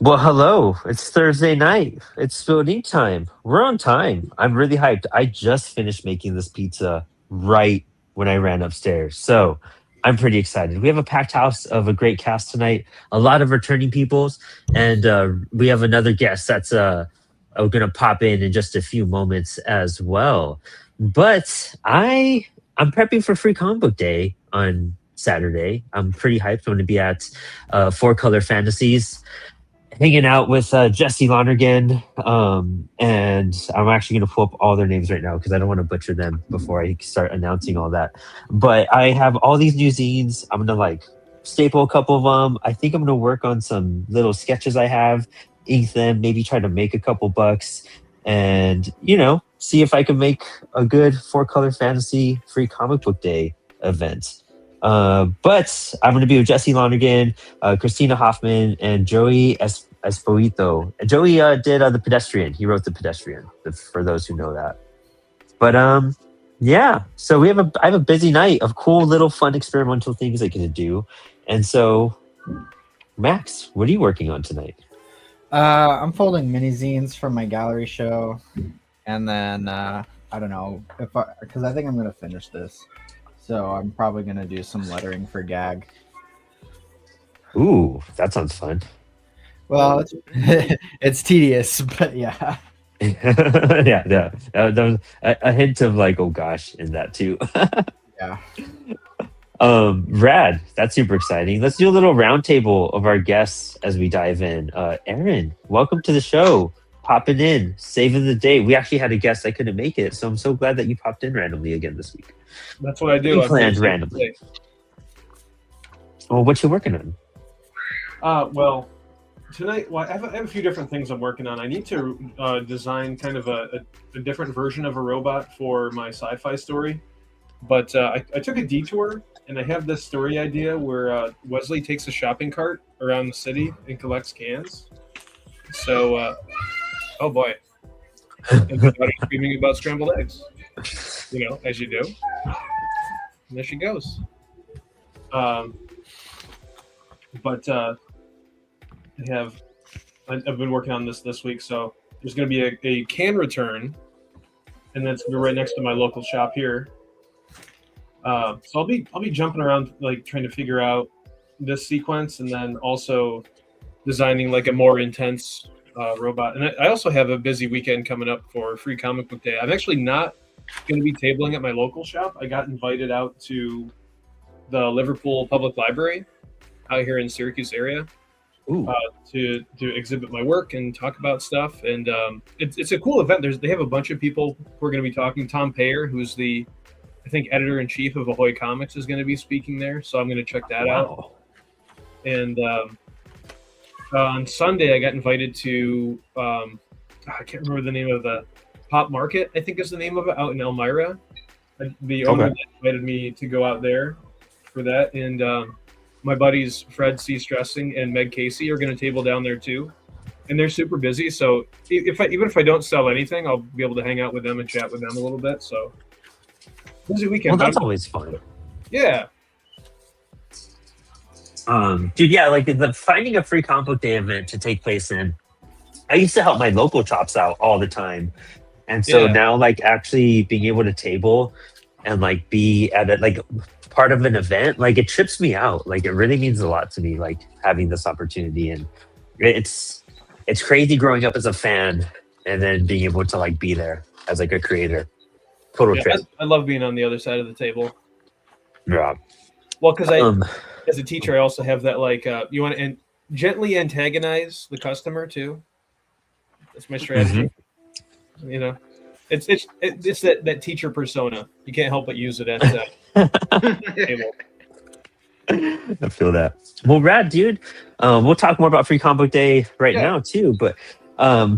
Well, hello. It's Thursday night. It's spoon time. We're on time. I'm really hyped. I just finished making this pizza right when I ran upstairs. So I'm pretty excited. We have a packed house of a great cast tonight, a lot of returning peoples, and we have another guest that's going to pop in just a few moments as well. But I'm prepping for Free Comic Book Day on Saturday. I'm pretty hyped. I'm going to be at Four Color Fantasies hanging out with Jesse Lonergan. And I'm actually going to pull up all their names right now because I don't want to butcher them before I start announcing all that. But I have all these new zines. I'm going to like staple a couple of them. I think I'm going to work on some little sketches I have, ink them, maybe try to make a couple bucks, and see if I can make a good four color fantasy free comic book day event. But I'm going to be with Jesse Lonergan, Christina Hoffman, and Joey Esposito. And Joey did The Pedestrian. He wrote The Pedestrian, for those who know that. But yeah. So I have a busy night of cool little fun experimental things I can do. And so, Max, what are you working on tonight? I'm folding mini zines from my gallery show, and then I don't know because I think I'm gonna finish this. So I'm probably gonna do some lettering for gag. Ooh, that sounds fun. Well, it's tedious, but yeah. Yeah, yeah. There was a hint of like, oh gosh, in that too. Yeah. Rad. That's super exciting. Let's do a little roundtable of our guests as we dive in. Aaron, welcome to the show. Popping in, saving the day. We actually had a guest that couldn't make it, so I'm so glad that you popped in randomly again this week. That's what I do. You planned randomly. Well, what you working on? Well, tonight, I have a few different things I'm working on. I need to design kind of a different version of a robot for my sci-fi story. But I took a detour, and I have this story idea where Wesley takes a shopping cart around the city and collects cans. So, oh boy. And everybody's screaming about scrambled eggs. As you do. And there she goes. But I've been working on this week, so there's going to be a can return, and that's going to be right next to my local shop here. So I'll be jumping around like trying to figure out this sequence, and then also designing like a more intense robot. And I also have a busy weekend coming up for Free Comic Book Day. I'm actually not going to be tabling at my local shop. I got invited out to the Liverpool Public Library out here in Syracuse area to exhibit my work and talk about stuff. And it's a cool event. They have a bunch of people who are going to be talking. Tom Payer, who's the I think editor-in-chief of Ahoy Comics, is going to be speaking there, so I'm going to check that out. And on Sunday, I got invited to I can't remember the name of the Pop Market, I think is the name of it, out in Elmira. The owner invited me to go out there for that, and my buddies Fred C. Stressing and Meg Casey are going to table down there too, and they're super busy. So even if I don't sell anything, I'll be able to hang out with them and chat with them a little bit. So busy weekend. Well, that's always fun. Yeah. Dude, yeah, like the finding a free comic book day event to take place in. I used to help my local shops out all the time. And so now like actually being able to table and like be at it like part of an event, like it trips me out. Like it really means a lot to me, like having this opportunity. And it's crazy growing up as a fan and then being able to like be there as like a creator. Total trip. I love being on the other side of the table. Yeah. Well, because as a teacher, I also have that like you want to gently antagonize the customer too. That's my strategy. Mm-hmm. It's that teacher persona. You can't help but use it at table. I feel that. Well, rad, dude. We'll talk more about Free Comic Book Day now too. But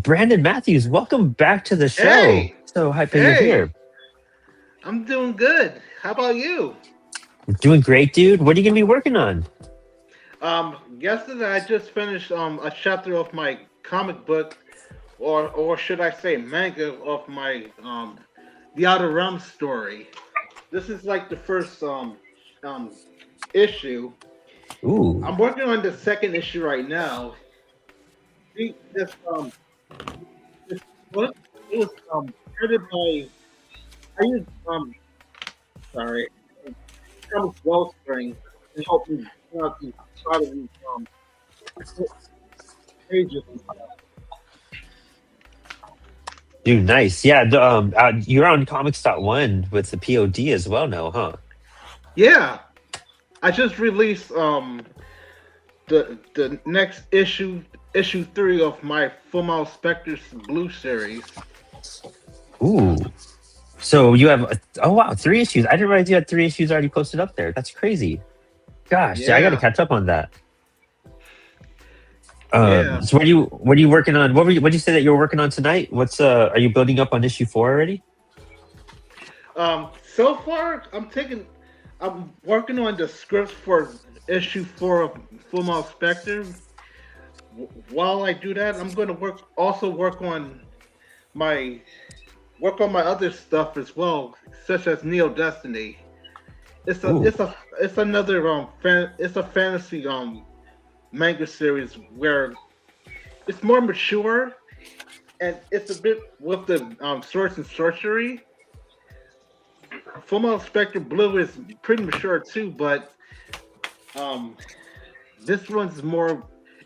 Brandon Matthews, welcome back to the show. Hey. So happy you're here. I'm doing good. How about you? Doing great, dude. What are you gonna be working on? Yesterday I just finished a chapter of my comic book, or should I say manga, of my The Outer Realms story. This is like the first issue. Ooh. I'm working on the second issue right now, this this book it was created by I used sorry Comix Wellspring to help me out these a lot of these pages and stuff. Dude, nice. Yeah, you're on Comics.1 with the POD as well now, huh? Yeah, I just released the next issue 3 of my Full Metal Spectre's Blue series. Ooh. So you have, oh wow, 3 issues. I didn't realize you had 3 issues already posted up there. That's crazy. Gosh, I got to Yeah, catch up on that. yeah. So what are you working on? What did you say that you were working on tonight? Are you building up on issue 4 already? So far, I'm working on the scripts for issue 4 of Full Metal Spectre. While I do that, I'm going to work on my my other stuff as well, such as Neo Destiny. Ooh. It's another it's a fantasy manga series where it's more mature and it's a bit with the swords and sorcery. Full Metal Spectre Blue is pretty mature too, but um, this one's more.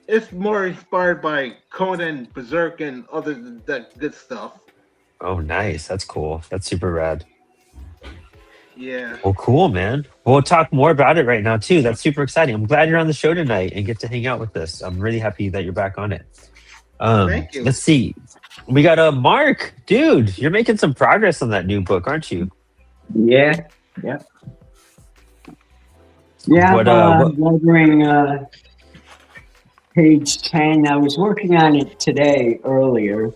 It's more inspired by Conan, Berserk, and other that good stuff. Oh, nice. That's cool. That's super rad. Yeah. Well, cool, man. We'll talk more about it right now too. That's super exciting. I'm glad you're on the show tonight and get to hang out with us. I'm really happy that you're back on it. Thank you. Let's see. We got a Mark, dude. You're making some progress on that new book, aren't you? Yeah, yeah, yeah. What? I'm wondering, page 10. I was working on it today earlier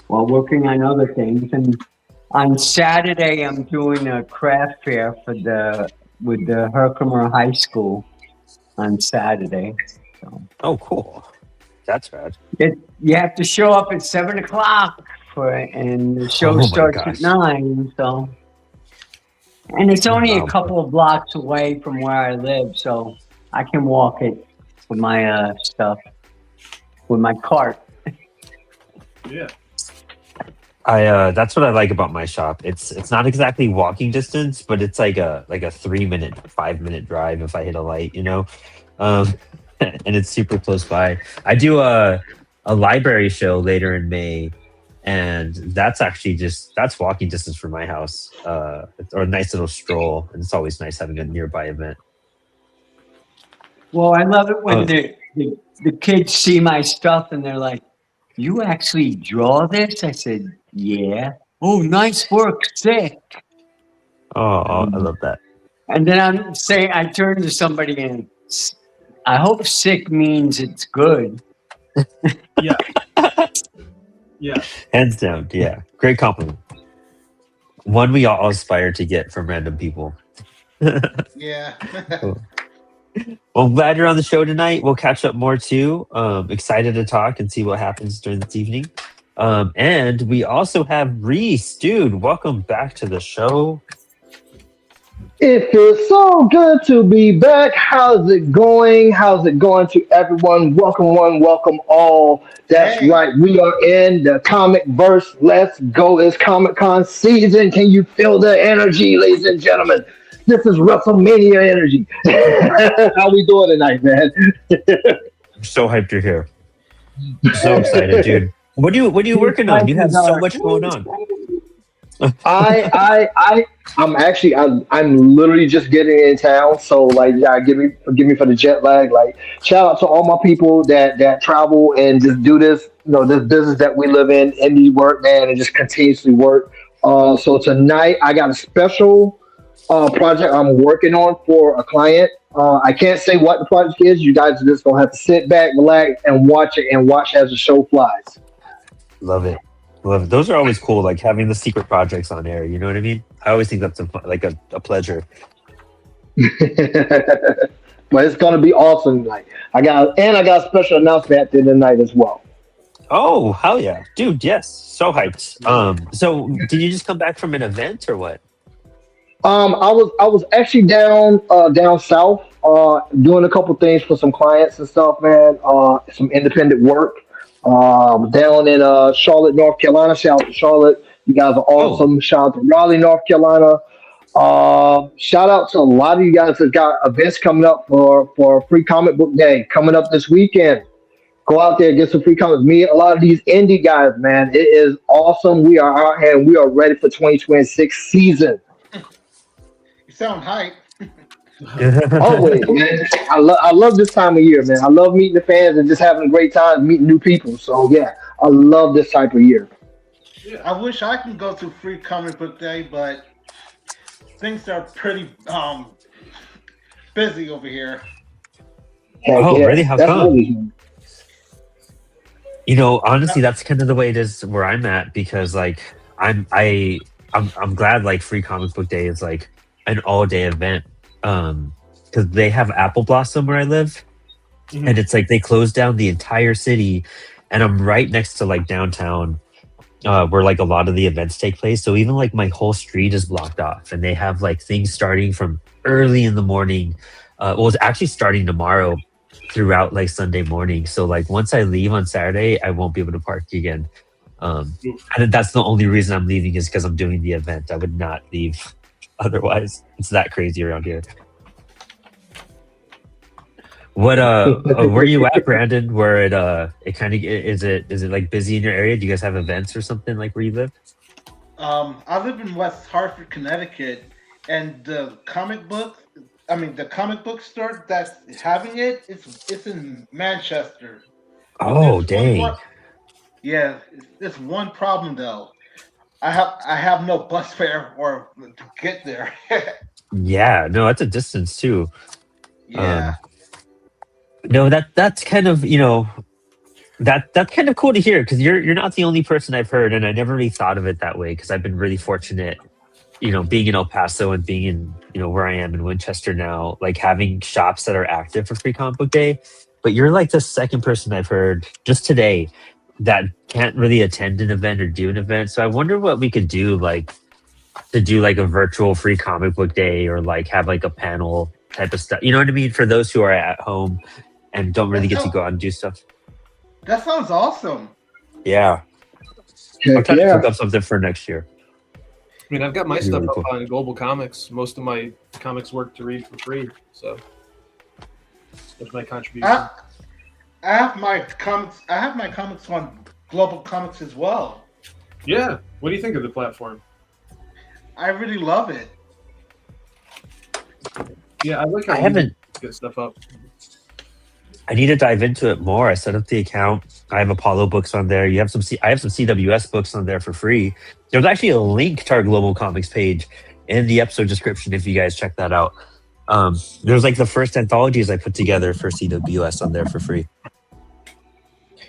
while working on other things, and on Saturday I'm doing a craft fair with the Herkimer High School on Saturday. So Oh, cool. That's rad. you have to show up at 7 o'clock and the show Oh my starts at gosh. 9. So. And it's only a Wow. couple of blocks away from where I live, so I can walk it with my stuff, with my cart. Yeah. That's what I like about my shop. It's not exactly walking distance, but it's like a 3 minute, 5 minute drive if I hit a light, you know. Um, and it's super close by. I do a library show later in May, and that's actually that's walking distance from my house. Or a nice little stroll, and it's always nice having a nearby event. Well, I love it when Oh, the kids see my stuff and they're like, "You actually draw this?" I said, "Yeah." "Oh, nice work, sick." oh, I love that. And then I turn to somebody and I hope sick means it's good. Yeah. Yeah. Hands down, yeah, great compliment. One we all aspire to get from random people. Yeah. Cool. Well, I'm glad you're on the show tonight. We'll catch up more too. Excited to talk and see what happens during this evening. And we also have Reece. Dude, welcome back to the show. It feels so good to be back. How's it going? How's it going to everyone? Welcome one, welcome all. That's Hey. right. We are in the comic verse. Let's go. It's Comic Con season. Can you feel the energy, ladies and gentlemen? This is WrestleMania energy. How we doing tonight, man? I'm so hyped you're here. So excited, dude. What are you working on? You have so much going on. I'm literally just getting in town, so like, yeah, forgive me for the jet lag. Like, shout out to all my people that travel and just do this, this business that we live in, indie work, man, and just continuously work. So tonight I got a special project I'm working on for a client. I can't say what the project is. You guys are just gonna have to sit back, relax, and watch it, and watch as the show flies. Love it. Love it. Those are always cool, like having the secret projects on air. You know what I mean? I always think that's a pleasure. But it's gonna be awesome. Like, I got a special announcement at the end of the night as well. Oh, hell yeah. Dude, yes. So hyped. So did you just come back from an event or what? I was actually down south, doing a couple things for some clients and stuff, man. Some independent work. down in Charlotte, North Carolina. Shout out to Charlotte. You guys are Oh, awesome. Shout out to Raleigh, North Carolina. Shout out to a lot of you guys that got events coming up for Free Comic Book Day coming up this weekend. Go out there, get some free comics. Meet a lot of these indie guys, man. It is awesome. We are out here and we are ready for 2026 season. You sound hype. Always, man. I love this time of year, man. I love meeting the fans and just having a great time meeting new people. So yeah, I love this type of year. I wish I could go to Free Comic Book Day, but things are pretty busy over here. Heck oh, yeah. really? How That's come? really Honestly, that's kind of the way it is where I'm at because like I'm glad like Free Comic Book Day is like an all day event. Because they have Apple Blossom where I live, and it's like they closed down the entire city, and I'm right next to like downtown, where like a lot of the events take place. So even like my whole street is blocked off, and they have like things starting from early in the morning. Well, it's actually starting tomorrow throughout like Sunday morning. So like once I leave on Saturday, I won't be able to park again. And that's the only reason I'm leaving is because I'm doing the event. I would not leave otherwise. It's that crazy around here. What where you at, Brandon? Where it kind of is it like busy in your area? Do you guys have events or something like where you live? I live in West Hartford, Connecticut, and the comic book store that's having it's in Manchester. But Oh, there's one dang. more. Yeah, there's one problem though. I have no bus fare or to get there. Yeah, no, that's a distance too. Yeah. Um, no, that's kind of that's kind of cool to hear because you're not the only person I've heard, and I never really thought of it that way because I've been really fortunate, being in El Paso and being in where I am in Winchester now, like having shops that are active for Free Comic Book Day. But you're like the second person I've heard just today that can't really attend an event or do an event. So I wonder what we could do, like to do like a virtual Free Comic Book Day or like have like a panel type of stuff. You know what I mean? For those who are at home and don't really That get to sounds go out and do stuff. that sounds awesome. Yeah, I'll heck try to yeah. cook up something for next year. I mean, I've got my That'd be stuff really up cool. on Global Comics. Most of my comics work to read for free, so that's my contribution. I, I have my comics on Global Comics as well. Yeah. What do you think of the platform? I really love it. Yeah, I like how I you haven't. get stuff up. I need to dive into it more. I set up the account. I have Apollo books on there. You have I have some CWS books on there for free. There's actually a link to our Global Comics page in the episode description if you guys check that out. There's like the first anthologies I put together for CWS on there for free.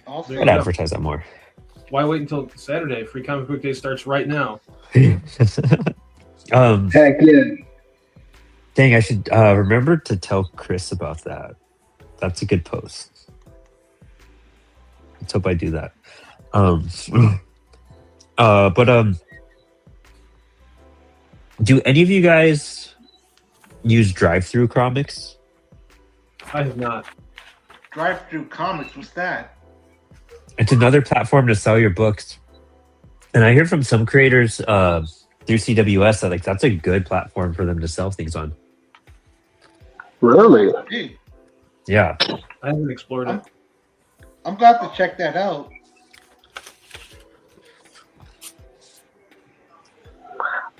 Also, I'd Yeah. advertise that more. Why wait until Saturday? Free Comic Book Day starts right now. um, Heck yeah. dang, I should remember to tell Chris about that. That's a good post. Let's hope I do that. Um, but do any of you guys use drive-through comics? I have not. Drive Through Comics, what's that? It's another platform to sell your books, and I hear from some creators through CWS that like that's a good platform for them to sell things on. Really? Hey, Yeah, I haven't explored it. I'm glad to check that out.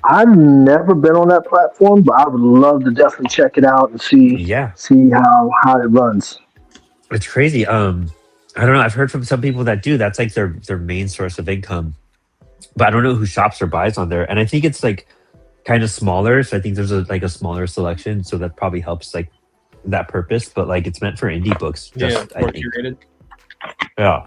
I've never been on that platform, but I would love to definitely check it out and yeah, see how it runs. it's crazy. I don't know. I've heard from some people that do. That's like their main source of income, but I don't know who shops or buys on there. And I think it's like kind of smaller, so I think there's a smaller selection, so that probably helps like that purpose. But like it's meant for indie books, just I More think. curated. Yeah.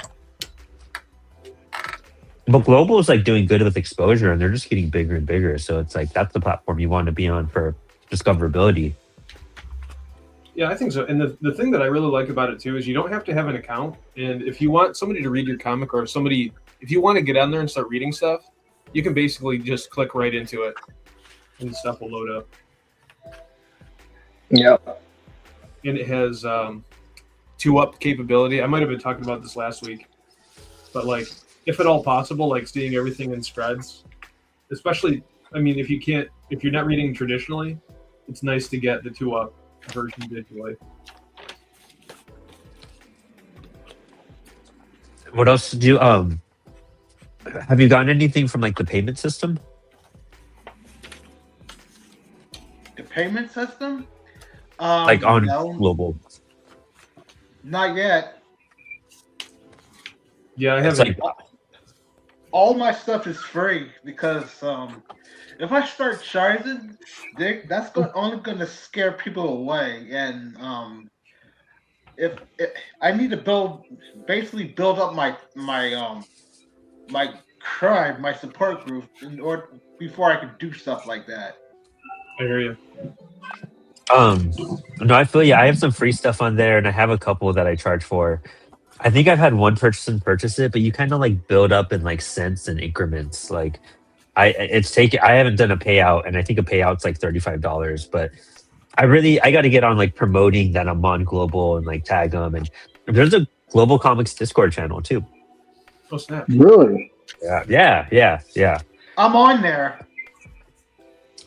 But Global is like doing good with exposure, and they're just getting bigger and bigger. So it's like that's the platform you want to be on for discoverability. Yeah, I think so. And the thing that I really like about it too is you don't have to have an account. And if you want somebody to read your comic or if you want to get on there and start reading stuff, you can basically just click right into it and the stuff will load up. Yep. And it has 2-up capability. I might have been talking about this last week. but like if at all possible, like seeing everything in spreads, especially. I mean, if you're not reading traditionally, it's nice to get the 2-up version digitally. What else do you have you gotten anything from like the payment system? The payment system? Like on No, global. not yet. Yeah, I It's haven't. like All my stuff is free because if I start charging, only going to scare people away. And if I need to basically build up my tribe, my support group, in order before I can do stuff like that. I hear you. no, I feel I have some free stuff on there and I have a couple that I charge for. I think I've had one person purchase it, but you kind of like build up in like cents and increments. Like I haven't done a payout and I think a payout's like $35, but I got to get on like promoting that I'm on global and like tag them. And there's a global comics Discord channel too. Oh snap! Really? Yeah. I'm on there.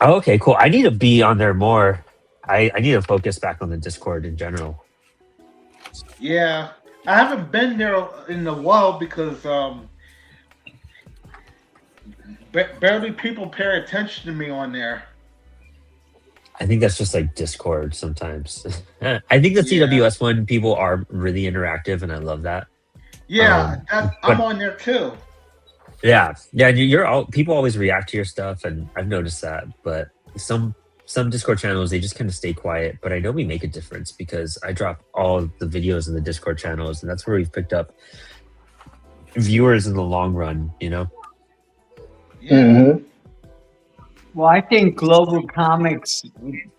Oh, okay, cool. I need to be on there more. I need to focus back on the Discord in general. Yeah, I haven't been there in a while because barely people pay attention to me on there. I think that's just like Discord sometimes. I think the CWS one, people are really interactive and I love that. Yeah, I'm on there too. Yeah. You're all people always react to your stuff, and I've noticed that. But some Discord channels they just kind of stay quiet. But I know we make a difference because I drop all the videos in the Discord channels, and that's where we've picked up viewers in the long run. You know. Yeah. Mm-hmm. Well, I think Global Comics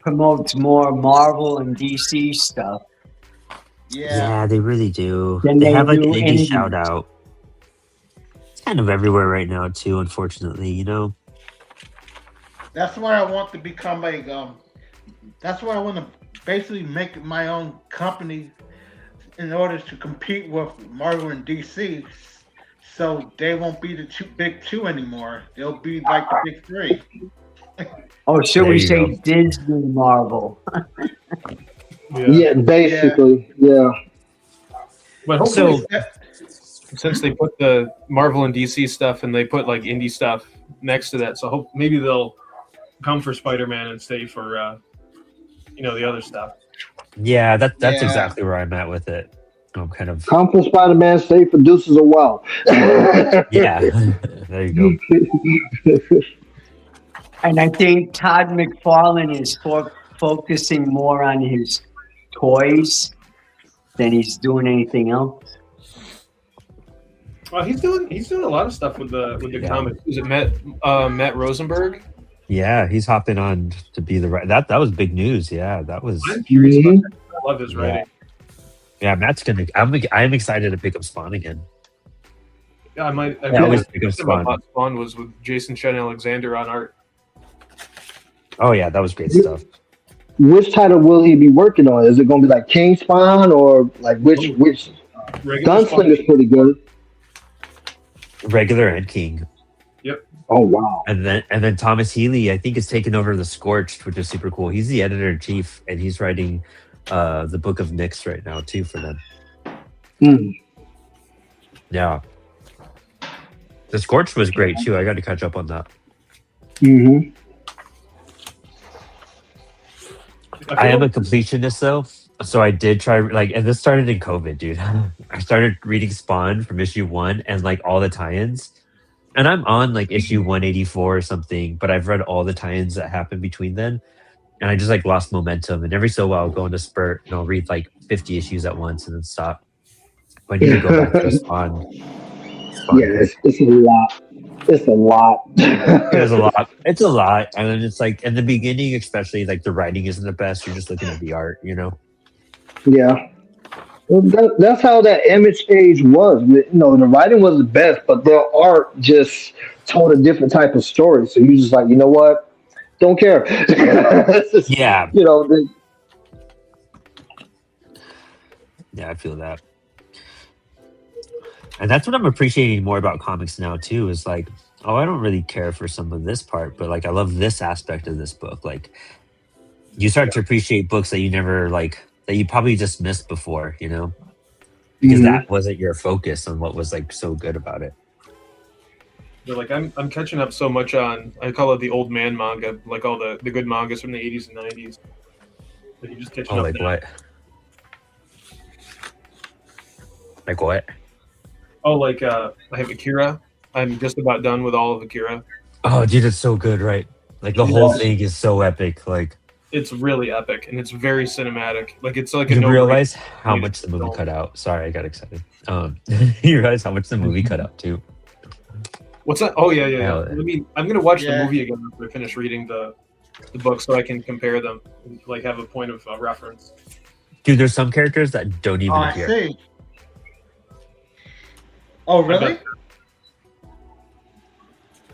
promotes more Marvel and DC stuff. Yeah, they really do. Then They they have like an do indie indie. shout out. It's kind of everywhere right now too, unfortunately. You know. that's why I want to become that's why I want to basically make my own company in order to compete with Marvel and DC. So they won't be the big two anymore. They'll be like the big three. Oh, should There we you say go. Disney Marvel? Yeah, basically. Yeah. But hopefully, So since they put the Marvel and DC stuff and they put like indie stuff next to that, so maybe they'll come for Spider-Man and stay for the other stuff. yeah, that's Yeah. exactly where I'm at with it. I'm kind of Come for Spider-Man, stay for Deuces a while. yeah. There you go. And I think Todd McFarlane is focusing more on his toys than he's doing anything else. Well, he's doing a lot of stuff with the Yeah. comics. Is it Matt Rosenberg? Yeah, he's hopping on to be the right. That was big news. Yeah, that was. I'm curious about that. I love his writing. Yeah, Matt's gonna. I'm excited to pick up Spawn again. Yeah, I might. I Yeah, really always pick up about Spawn. Spawn was with Jason Chen Alexander on art. Oh yeah, that was great stuff. Which title will he be working on? Is it going to be like King Spawn or like which Regular Spawn. Gunslinger's pretty good. Regular and King, Oh wow. and then Thomas Healy, I think, is taking over the Scorched, which is super cool. He's the editor in chief, and he's writing the Book of Nyx right now too for them. Hmm. Yeah, the Scorched was great too. I got to catch up on that. Mm-hmm. I am a completionist though, so I did try and this started in COVID, dude. I started reading Spawn from issue 1 and like all the tie-ins, and I'm on like issue 184 or something, but I've read all the tie-ins that happened between then, and I just like lost momentum. And every so while I'll go into spurt and I'll read like 50 issues at once and then stop. But I need to go back to Spawn. Yeah, it's a lot. It's a lot. It's a lot. It's a lot, and then it's like in the beginning, especially like the writing isn't the best. You're just looking at the art, you know. Yeah. Well, that's how that Image age was. You know, the writing was the best, but their art just told a different type of story. So you just like, you know what? Don't care. It's just, Yeah. You know, Yeah, I feel that. And that's what I'm appreciating more about comics now too. Is like, oh, I don't really care for some of this part, but like I love this aspect of this book. Like you start to appreciate books that you never like that you probably just missed before, you know, because Mhm. that wasn't your focus on what was like so good about it. But like I'm catching up so much on, I call it the old man manga, like all the good mangas from the 80s and 90s. Like you're just catching Oh, up like now. what? Like what? Oh, like I have Akira. I'm just about done with all of Akira. Oh, dude, it's so good, right? Like the whole thing is so epic. Like It's really epic and it's very cinematic. Like it's like a you no realize how Yeah, much the movie film. cut out. Sorry, I got excited. You realize how much the movie cut out too. What's that? Oh yeah. Hell, I'm gonna watch the Yeah. movie again after I finish reading the book so I can compare them and like have a point of reference. Dude, there's some characters that don't even Oh, I appear. see. Oh, really?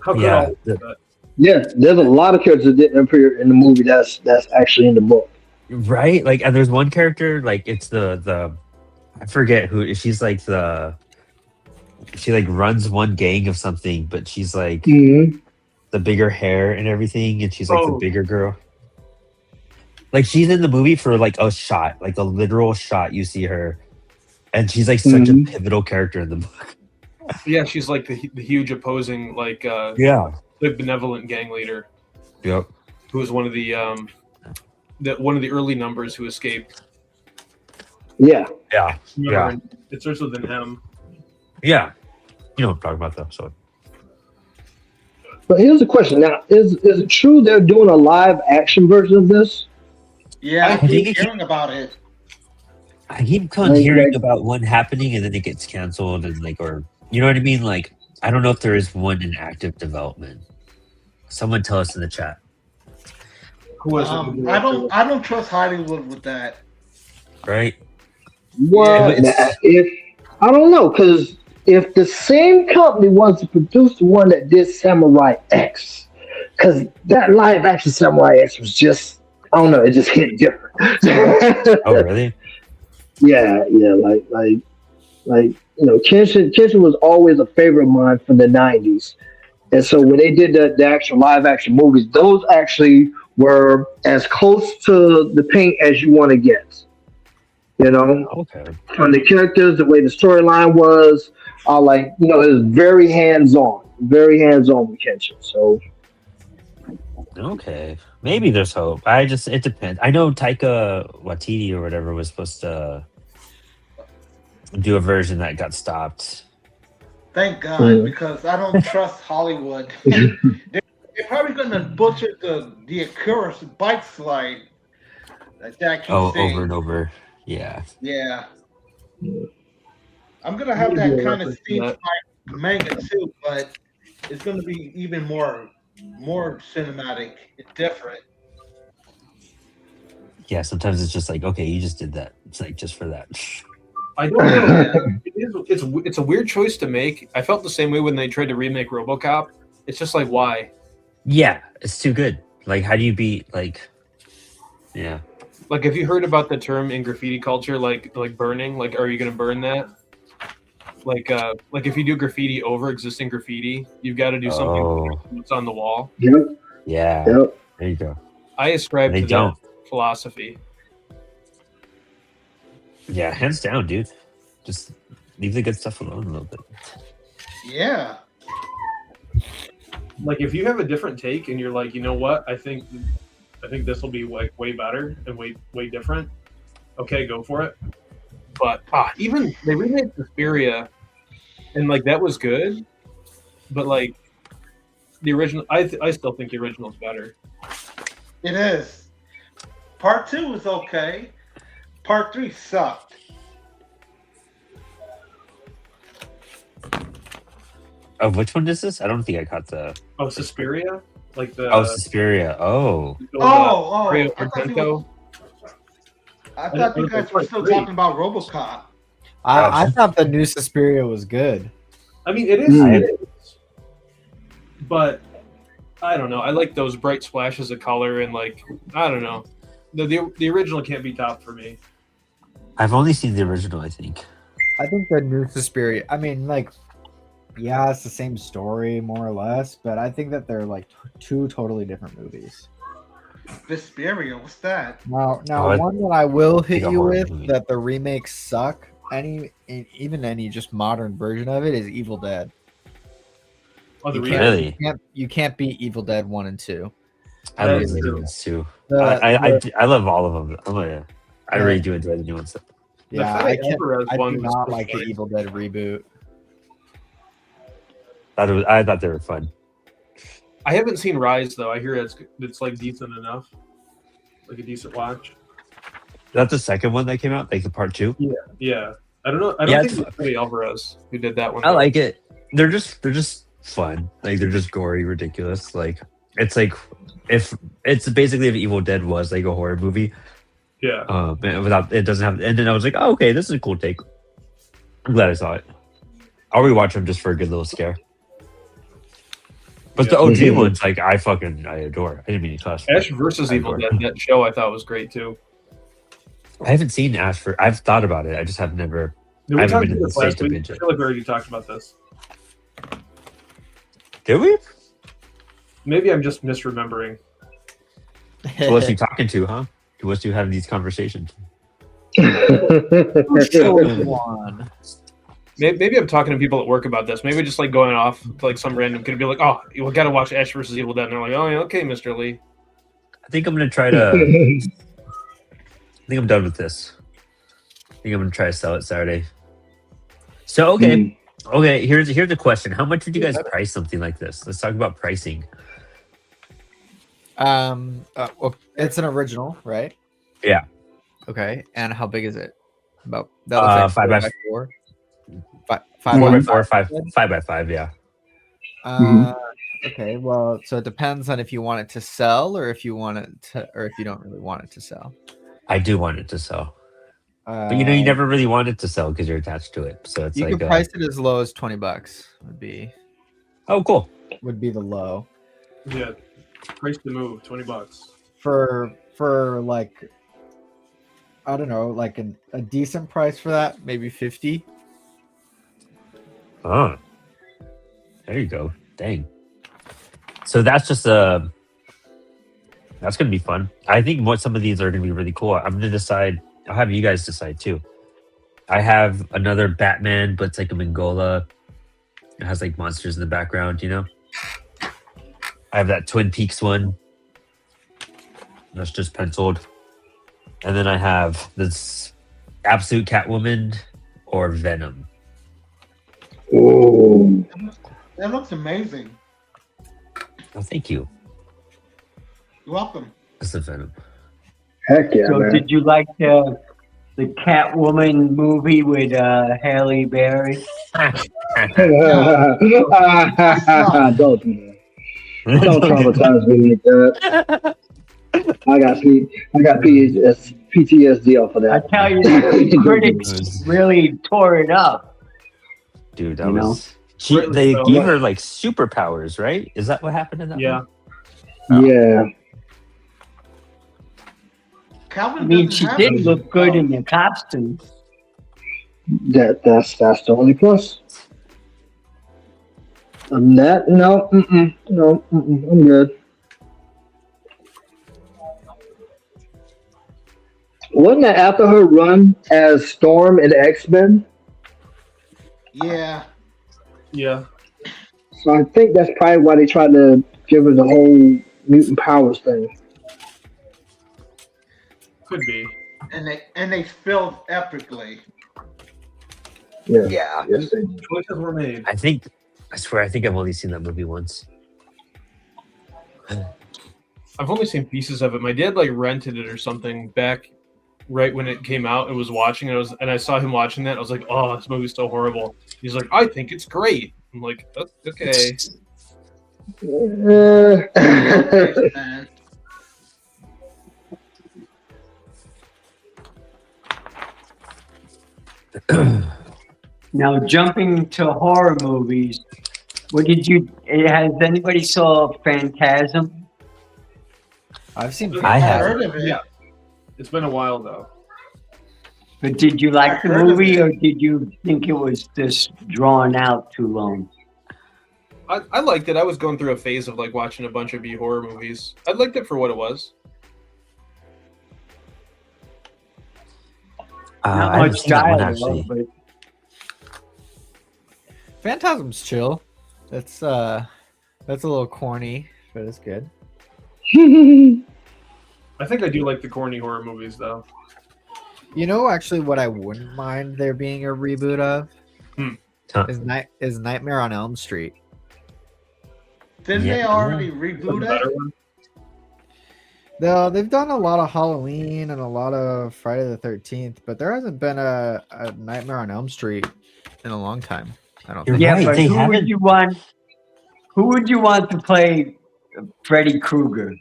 How could Yeah, all the- Yeah, there's a lot of characters that didn't appear in the movie that's actually in the book. right? Like, and there's one character, like it's the I forget who she's like she like runs one gang of something, but she's like Mm-hmm. the bigger hair and everything, and she's like the Oh. bigger girl. Like she's in the movie for like a shot, like a literal shot. You see her, and she's like such a Mhm. pivotal character in the book. Yeah, she's like the huge opposing, like Yeah. the benevolent gang leader Yep. who was one of the one of the early numbers who escaped. Yeah. Yeah. Remember, Yeah. it starts with an M. Yeah. You know what I'm talking about, though. So But here's the question now: Is it true they're doing a live action version of this? Yeah, I I think keep it- hearing about it. I keep on Like- hearing like- about one happening and then it gets canceled and like, or you know what I mean? Like, I don't know if there is one in active development. Someone tell us in the chat. Who was I don't trust Hollywood with that. Right? Well, Yeah, but if I don't know, because if the same company wants to produce the one that did Samurai X, because that live action Samurai X was just, I don't know, it just hit different. Oh, really? Yeah, like Kenshin was always a favorite of mine from the '90s, and so when they did the actual live action movies, those actually were as close to the paint as you want to get. You know, Okay. from the characters, the way the storyline was, it was very hands on with Kenshin. So Okay. Maybe there's hope. It depends. I know Taika Waititi or whatever was supposed to do a version that got stopped. Thank God, Mhm. because I don't trust Hollywood. They're probably going to butcher the Akira bike slide that I keep Oh, seeing. over and over. Yeah. Yeah. I'm gonna have that kind of steampunk manga too, but it's gonna be even more cinematic and different. Yeah, sometimes it's just like, okay, you just did that. It's like just for that. I don't know. It's a weird choice to make. I felt the same way when they tried to remake RoboCop. It's just like, why? Yeah, it's too good. Like, how do you beat yeah. Like, have you heard about the term in graffiti culture, like burning? Like, are you gonna burn that? Like if you do graffiti over existing graffiti, you've got to do something Oh, that's on the wall. yep, yeah. yep. There you go. I ascribe They to don't. that philosophy. Yeah, hands down, dude. Just leave the good stuff alone a little bit. Yeah. Like, if you have a different take and you're like, you know what, I think this will be like way better and way different. Okay, go for it. But even they remade Suspiria, and like that was good, but like the original, I still think the original is better. It is. Part 2 was okay. Part 3 sucked. Oh, which one is this? I don't think I caught the. Oh, Suspiria, like the Oh, Suspiria. Oh, Mario I thought Argento. you guys were still talking about RoboCop. I thought the new Suspiria was good. I mean, it is, but I don't know. I like those bright splashes of color and like I don't know. The original can't be topped for me. I've only seen the original. I think. I think the new Suspiria. I mean, like, yeah, it's the same story more or less, but I think that they're like two totally different movies. Vesperia, what's that? Now, one that I will hit like a you horror with movie. that the remakes suck. Even any just modern version of it is Evil Dead. Oh, the You remake. can't, Really? you can't beat Evil Dead 1 and 2. I That love is the new true. ones too. The- I love all of them. I Yeah. really do enjoy the new ones. yeah, Fede Alvarez I one do was not so like the funny. Evil Dead reboot. I thought they were fun. I haven't seen Rise though. I hear it's like decent enough, like a decent watch. That's the second one that came out, like the part 2. Yeah, I don't know. I don't Yeah, think it's Fede Alvarez who did that one. I though. like it. They're just fun. Like they're just gory, ridiculous. Like if it's basically if Evil Dead was like a horror movie, Yeah, and without it doesn't have. And then I was like, oh, okay, this is a cool take. I'm glad I saw it. I'll rewatch them just for a good little scare. But the OG ones, like I adore. I didn't mean to cuss. but Ash versus I Evil adore. Dead. That show I thought was great too. I haven't seen Ash for. I've thought about it. I just have never. Did I we haven't talk been in about the this state last to week? binge I it. feel like we already talked about this. Did we? Maybe I'm just misremembering. Who was you talking to, huh? Who was you having these conversations? One. Maybe I'm talking to people at work about this. Maybe just like going off to like some random kid and be like, "Oh, we got to watch Ash versus Evil Dead," and they're like, "Oh, yeah, okay, Mr. Lee." I think I'm gonna try to. I think I'm done with this. I think I'm gonna try to sell it Saturday. So okay. Here's the question: how much would you guys price something like this? Let's talk about pricing. Well, it's an original, right? Yeah. Okay, and how big is it? About that looks like 5 by 4. 4 5 by by 4, 5. 5 by 5. Yeah. Okay, well, so it depends on if you want it to sell or if you want it to, or if you don't really want it to sell. I do want it to sell, but you never really want it to sell because you're attached to it. So it's You like, can price it as low as $20 oh, cool. would be the low Yeah, price to move, $20. for like, I don't know, like a decent price for that, maybe 50. Oh, there you go. Dang. So that's just that's gonna be fun. I think some of these are gonna be really cool. I'm gonna decide. I'll have you guys decide too. I have another Batman, but it's like a Mongola. It has like monsters in the background, you know. I have that Twin Peaks one. That's just penciled. And then I have this Absolute Catwoman or Venom. Oh, That looks amazing. Oh, thank you. You're welcome. That's the Venom. heck yeah, So man. did you like the Catwoman movie with Halle Berry? Don't do that. Don't traumatize me like that. I got PTSD off of I that. tell you, the critics really tore it up. Dude, that You know? was. They gave her like superpowers, right? Is that what happened in that? Yeah. one? Yeah. Calvin I mean, doesn't she have did any look good in powers. the costume. That's the only plus. I'm good. Wasn't that after her run as Storm in X-Men? Yeah. Yeah. So I think that's probably why they tried to give her the whole mutant powers thing. Could be. And they failed epically. Yeah. Yeah. Yes, they did. Choices were made. I swear, I think I've only seen that movie once. I've only seen pieces of it. My dad like rented it or something back right when it came out and was watching it. And I saw him watching that. I was like, "Oh, this movie's so horrible." He's like, "I think it's great." I'm like, "Okay." Man. Now, jumping to horror movies, has anybody saw Phantasm? I've seen. I have. Heard of it. Yeah. It's been a while though. But did you like I the heard of movie, it. or did you think it was just drawn out too long? I liked it. I was going through a phase of like watching a bunch of B horror movies. I liked it for what it was. Not I haven't much seen that one dialogue, actually. but Phantasm's chill. That's a little corny, but it's good. I think I do like the corny horror movies though. You know, actually, what I wouldn't mind there being a reboot of Huh. is Nightmare on Elm Street. Didn't Yeah. they already The reboot better it? one. They've done a lot of Halloween and a lot of Friday the 13th, but there hasn't been a Nightmare on Elm Street in a long time. I don't You're think. yeah, right, but they who haven't- would you want? Who would you want to play Freddy Krueger?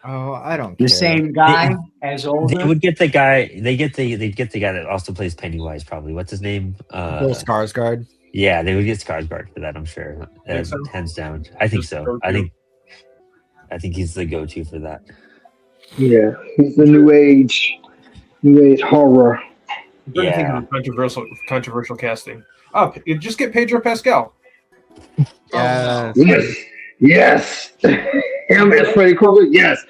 Oh, I don't The care. same guy as older? They would get the guy. They'd get the guy that also plays Pennywise. Probably. What's his name? Bill Skarsgård. Yeah, they would get Skarsgård for that. I'm sure. Think so? Hands down. I think Just so. go-to. I think he's the go-to for that. Yeah, he's the new age horror. I'm trying to think of controversial casting. Oh, you just get Pedro Pascal. Yeah. Yes. Him as Freddy Krueger. Yes,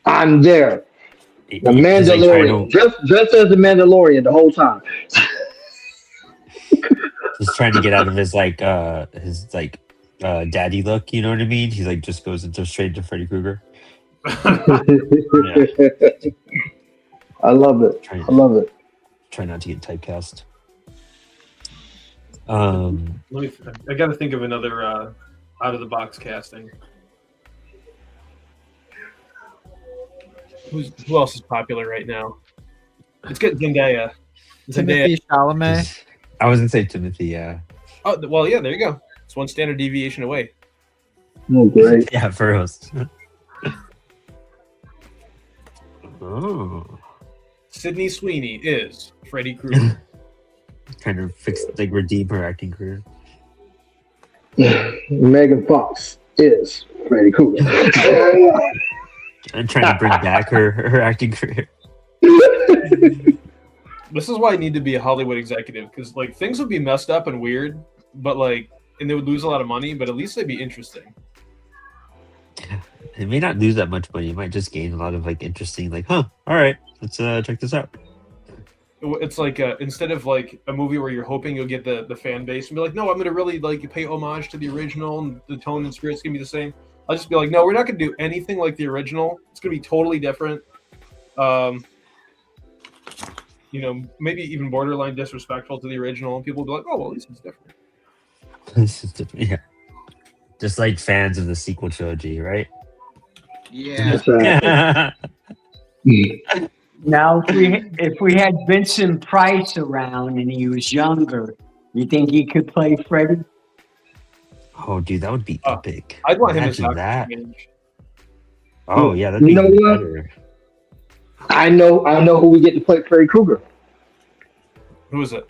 I'm there. The He's like Mandalorian, just as the Mandalorian the whole time. he's trying to get out of his daddy look. You know what I mean? He's like just goes straight into Freddy Krueger. I love it. I love it. Try not to get typecast. I got to think of another out of the box casting. Who else is popular right now? Let's get Zendaya. Timothy Chalamet. I was gonna say Timothy. Yeah. Oh well, yeah. There you go. It's one standard deviation away. Oh, great. Yeah, for us. Oh, Sydney Sweeney is Freddy Krueger. trying to redeem her acting career. Megan Fox is Freddy Krueger. And trying to bring back her acting career. This is why I need to be a Hollywood executive, because like things would be messed up and weird, but like, and they would lose a lot of money, but at least they'd be interesting. It may not lose that much money. It might just gain a lot of interesting, all right, let's check this out. It's like instead of like a movie where you're hoping you'll get the fan base and be like, no, I'm gonna really pay homage to the original and the tone and spirit's gonna be the same. I'll just be like, no, we're not gonna do anything like the original. It's gonna be totally different. Maybe even borderline disrespectful to the original, and people will be like, oh well, this is different. This is different, yeah. Just like fans of the sequel trilogy, right? Yeah. That's right. Now, if we had Vincent Price around and he was younger, you think he could play Freddy? Oh, dude, that would be epic. I'd want him as Imagine that. Doctor Strange. Oh, yeah, that'd be You know even what? better. I know who we get to play Freddy Krueger. Who is it?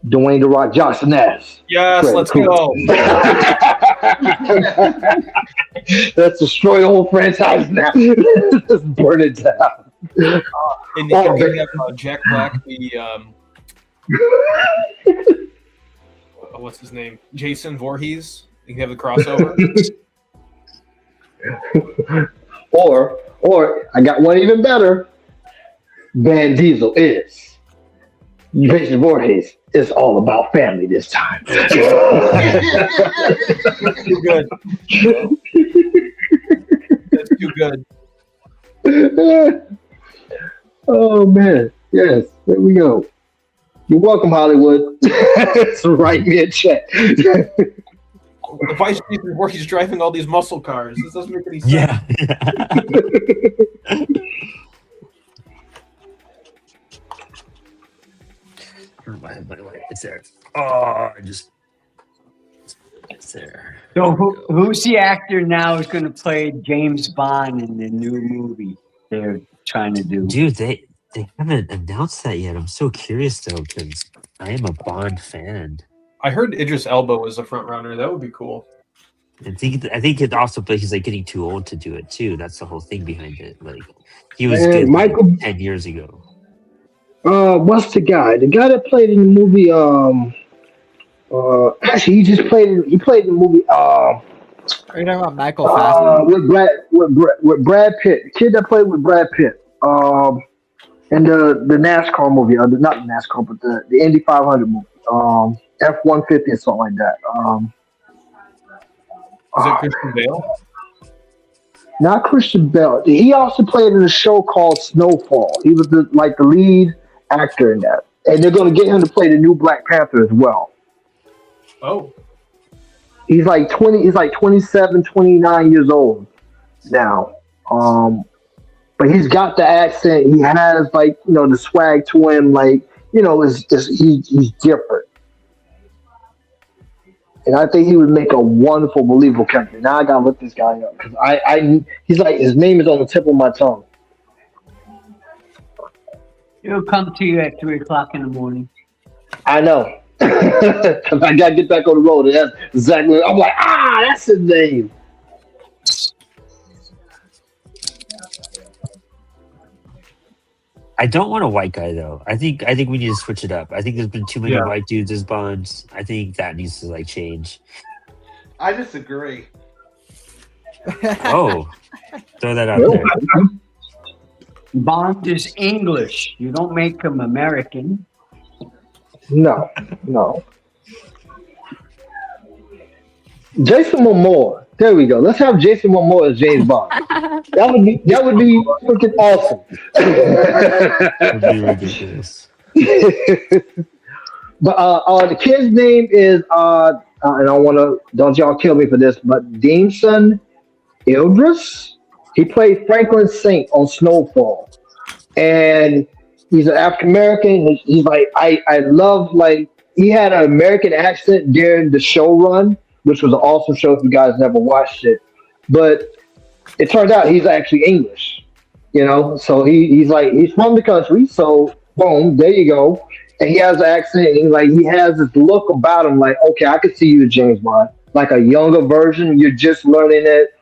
Dwayne The Rock Johnson as. Yes, Freddy let's Krueger. go. Let's destroy the whole franchise now. Let's burn it down. And you can have Jack Black, the what's his name? Jason Voorhees. You can have the crossover. Or I got one even better. Van Diesel is. Jason Voorhees. It's all about family this time. Too good. That's too good. Oh man, yes, there we go. You're welcome, Hollywood. So write me a check. The vice president where he's driving all these muscle cars. This doesn't make any sense. Yeah. It's there. Oh, it's there. So who's the actor now who's going to play James Bond in the new movie they're trying to do? Dude, they haven't announced that yet. I'm so curious though, because I am a Bond fan. I heard Idris Elba was a front runner. That would be cool. I think it also, but he's getting too old to do it too. That's the whole thing behind it. He was Man, good Michael- 10 years ago. What's the guy? The guy that played in the movie. Actually, he played in the movie. Are you talking about Michael Fassbender? With Brad Pitt. The kid that played with Brad Pitt. And the NASCAR movie. Not the NASCAR, but the Indy 500 movie. F-150 or something like that. Is it Christian Bale? Not Christian Bale. He also played in a show called Snowfall. He was the lead actor in that. And they're going to get him to play the new Black Panther as well. Oh, He's like 20. He's like 27, 29 years old now. But he's got the accent. He has the swag to him. He's different. And I think he would make a wonderful, believable character. Now I gotta look this guy up because he's like his name is on the tip of my tongue. It'll come to you at 3:00 in the morning. I know. Because I gotta get back on the road. And that's exactly. I'm like, that's his name. I don't want a white guy though. I think we need to switch it up. I think there's been too many Yeah. white dudes as Bonds. I think that needs to change. I disagree. Oh, throw that out there. Bond is English. You don't make him American. No. Jason Momoa. There we go. Let's have Jason Momoa as James Bond. That would be freaking awesome. That'd be ridiculous. But the kid's name is and don't y'all kill me for this, but Deanson Idris. He played Franklin Saint on Snowfall, and he's an African American. He's like I love he had an American accent during the show run, which was an awesome show if you guys never watched it. But it turned out he's actually English, So he's from the country. So boom, there you go. And he has an accent. And he has this look about him. Okay, I could see you as James Bond, like a younger version. You're just learning it.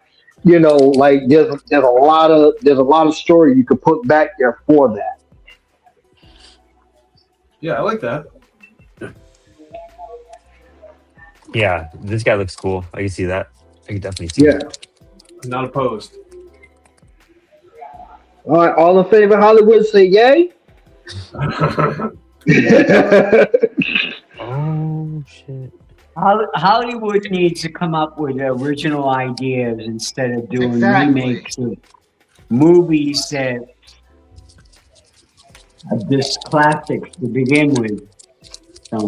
There's a lot of story you could put back there for that. yeah, I like that. Yeah, this guy looks cool. I can see that. I can definitely see Yeah. that. I'm not opposed. All right, all in favor, Hollywood, say yay. Oh shit. Hollywood needs to come up with original ideas instead of doing Exactly. remakes of movies that are just classics to begin with. So,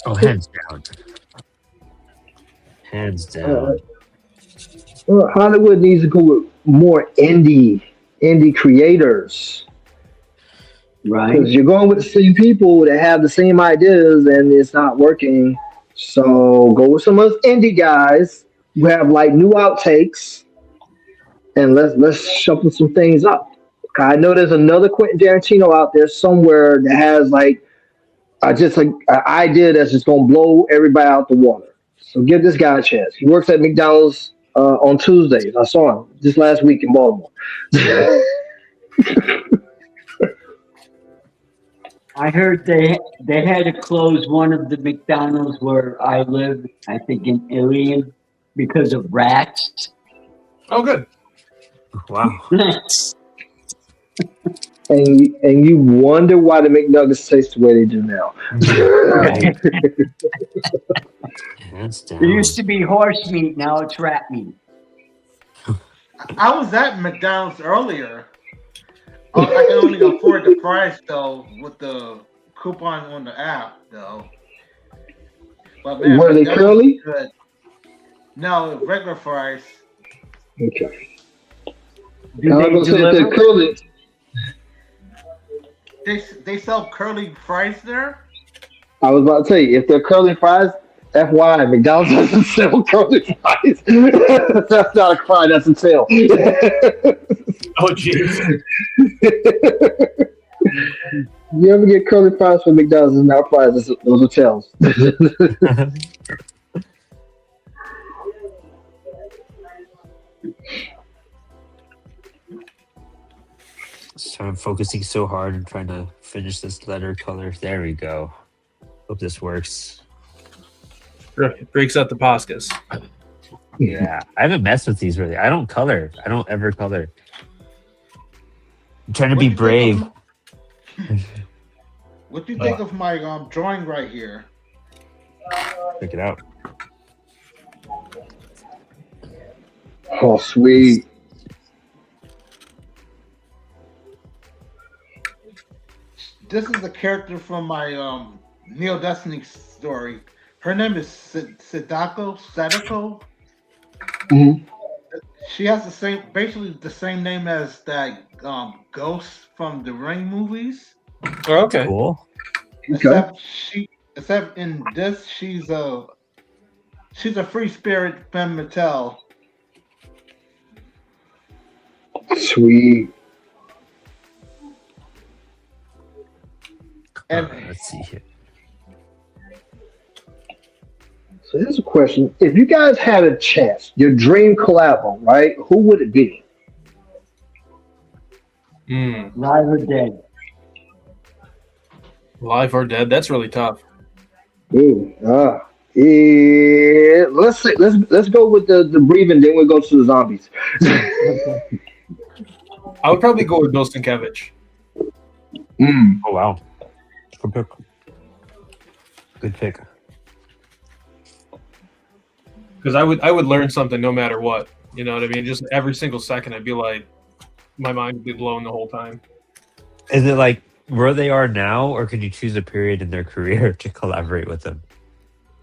Oh, hands down. Hands down. Hollywood needs to go with more indie creators. right? Because you're going with the same people that have the same ideas and it's not working. So go with some of those indie guys who have new outtakes and let's shuffle some things up. I know there's another Quentin Tarantino out there somewhere that has an idea that's just gonna blow everybody out the water. So give this guy a chance. He works at McDonald's on Tuesdays. I saw him just last week in Baltimore. I heard they had to close one of the McDonald's where I live, I think in Ilion, because of rats. Oh, good. Wow. And you wonder why the McNuggets taste the way they do now. Right. Hands down. It used to be horse meat, now it's rat meat. I was at McDonald's earlier. I can only afford the price though with the coupon on the app though. But man, Were they McDonald's curly? is good. No, regular fries. Okay. Do I was they gonna say if they're deliver? curly. They sell curly fries there. I was about to tell you if they're curly fries. FYI, McDonald's doesn't sell curly fries. That's not a fry, that's a tail. Oh, jeez. You ever get curly fries from McDonald's? It's not fries, those are tails. So I'm focusing so hard and trying to finish this letter color. There we go. Hope this works. Breaks out the Poscas. Yeah, I haven't messed with these really. I don't color. I don't ever color. I'm trying to What be do you think brave. What do you think of my drawing right here? Check it out. Oh, sweet. This is a character from my Neo Destiny story. Her name is Sadako. Mhm. She has basically the same name as that ghost from the Ring movies. Oh, okay. Cool. Okay. Except in this, she's a free spirit femme Mattel. Sweet. And Let's see here. So here's a question. If you guys had a chance, your dream collabo, right? Who would it be? Live or dead? Live or dead? That's really tough. Ooh, yeah. Let's go with the breathing, then we'll go to the zombies. I would probably go with Bill Sienkiewicz. Oh wow. Good pick. Good pick. Because I would learn something no matter what. You know what I mean? Just every single second, I'd be like, my mind would be blown the whole time. Is it like where they are now, or could you choose a period in their career to collaborate with them?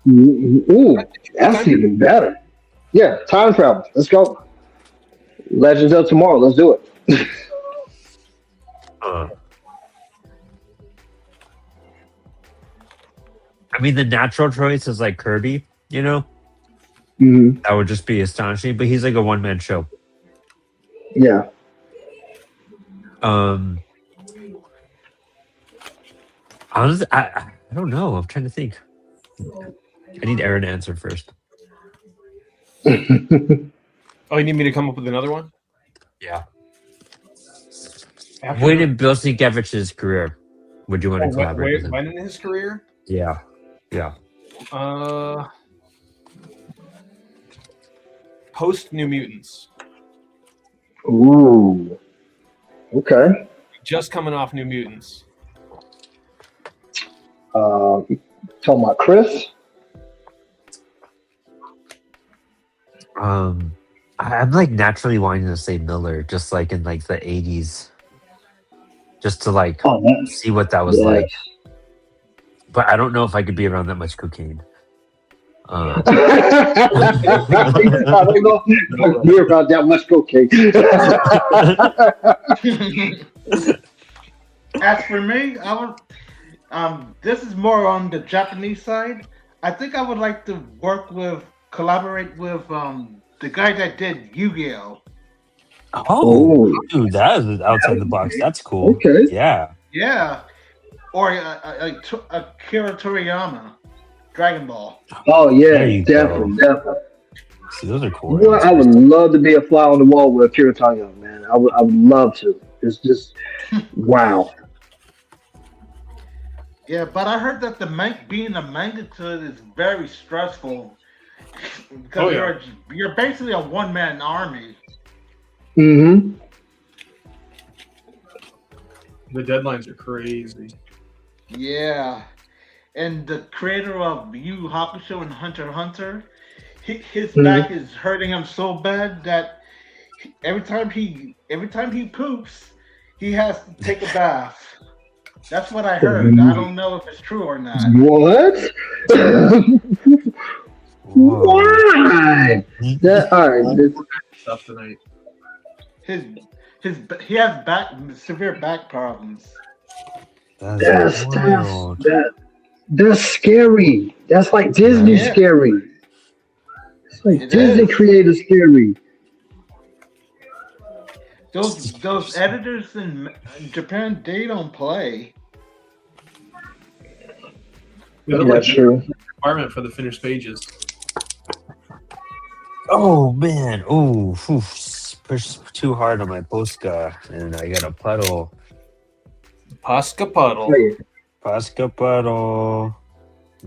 Ooh, that's even better. Yeah, time travel. Let's go. Legends of Tomorrow. Let's do it. I mean, the natural choice is like Kirby, you know? Mm-hmm. That would just be astonishing, but he's like a one-man show. Yeah. Honestly, I don't know. I'm trying to think. I need Aaron to answer first. Oh, you need me to come up with another one? Yeah. After When the- in Bill Sienkiewicz's career would you want to collaborate with him? when in his career? Yeah. Yeah. Post New Mutants. Ooh. Okay. Just coming off New Mutants. Talking about Chris. I'm like naturally wanting to say Miller, just like in like the 80s. Just to like see what that was like. But I don't know if I could be around that much cocaine. I don't know if we're about that much cocaine. as for me, I would. This is more on the Japanese side. I think I would like to collaborate with the guy that did Yu-Gi-Oh. Oh, dude, that is outside the box. That's cool. Okay. Yeah. Yeah, or Akira Toriyama, Dragon Ball. Oh yeah, There you definitely. See, those are cool. You know, I would love to be a fly on the wall with Akira Toriyama, man. I would love to. It's just wow. Yeah, but I heard that being a manga kid is very stressful because you're basically a one-man army. Mm-hmm. The deadlines are crazy. Yeah, and the creator of Yu Yu Hakusho and Hunter x Hunter, his back is hurting him so bad that every time he poops, he has to take a bath. That's what I heard. I don't know if it's true or not. What? Why? All right. Stuff tonight. He has severe back problems. That's wild. That's scary. That's like Disney scary. It's like Disney created scary. Those editors in Japan, they don't play. That's true. Requirement for the finished pages. Oh man! Oh, pushed too hard on my Posca, and I got a puddle. Pasca Puddle. Play it. Pascaparo.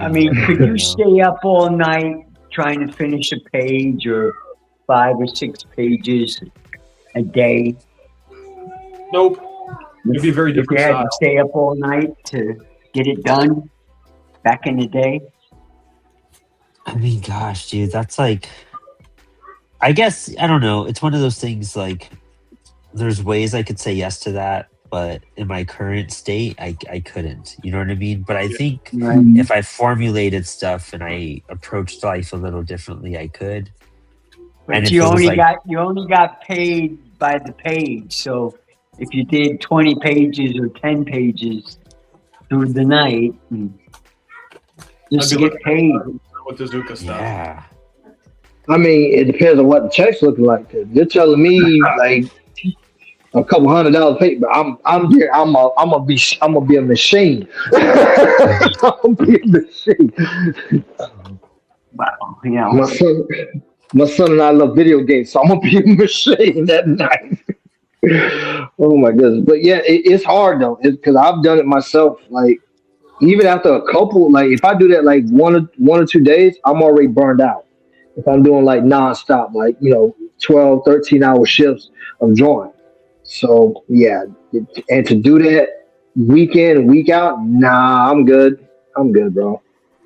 I mean, could you stay up all night trying to finish a page or 5 or 6 pages a day? Nope. It'd be a very If you different had style. to stay up all night to get it done back in the day? I mean, gosh, dude, that's like. I guess I don't know. It's one of those things. Like, there's ways I could say yes to that, but in my current state, I couldn't. You know what I mean? But I think Right. if I formulated stuff and I approached life a little differently, I could. But And if you it was only like- got paid by the page. So if you did 20 pages or 10 pages through the night, just I'd to be get paid. with the Zuka stuff. Yeah. I mean, it depends on what the check's looking like. 'Cause you're telling me like a couple $100 pay, but I'm here. I'm gonna be a machine. I'm gonna be a machine. Wow, you know. My son and I love video games, so I'm gonna be a machine that night. Oh my goodness! But yeah, it's hard though, because I've done it myself. Like even after a couple, like if I do that like one or 2 days, I'm already burned out. If I'm doing like nonstop, like 12, 13 hour shifts of drawing. So yeah, and to do that week in and week out, nah, I'm good. I'm good, bro.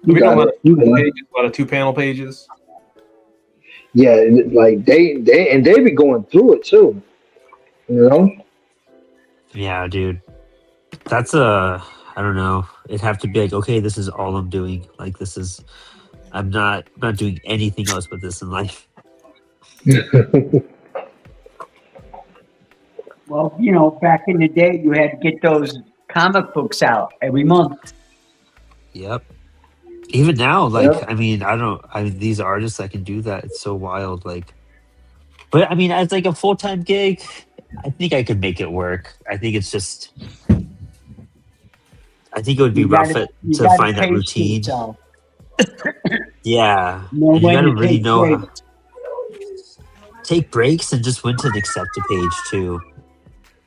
We got a lot of You got it. pages, a lot of 2-panel pages. Yeah, like they be going through it too. You know? Yeah, dude. That's I don't know. It'd have to be like, okay, this is all I'm doing. Like this is I'm not doing anything else but this in life. Well, back in the day, you had to get those comic books out every month. Yep. Even now, like Yep. I mean, these artists that can do that, it's so wild. Like, but I mean, as like a full-time gig, I think I could make it work. I think it's just, I think it would be You rough gotta- you to gotta find that pace routine. yourself. Yeah, Know and you when gotta to really take know how breaks. take breaks and just when to accept a page too.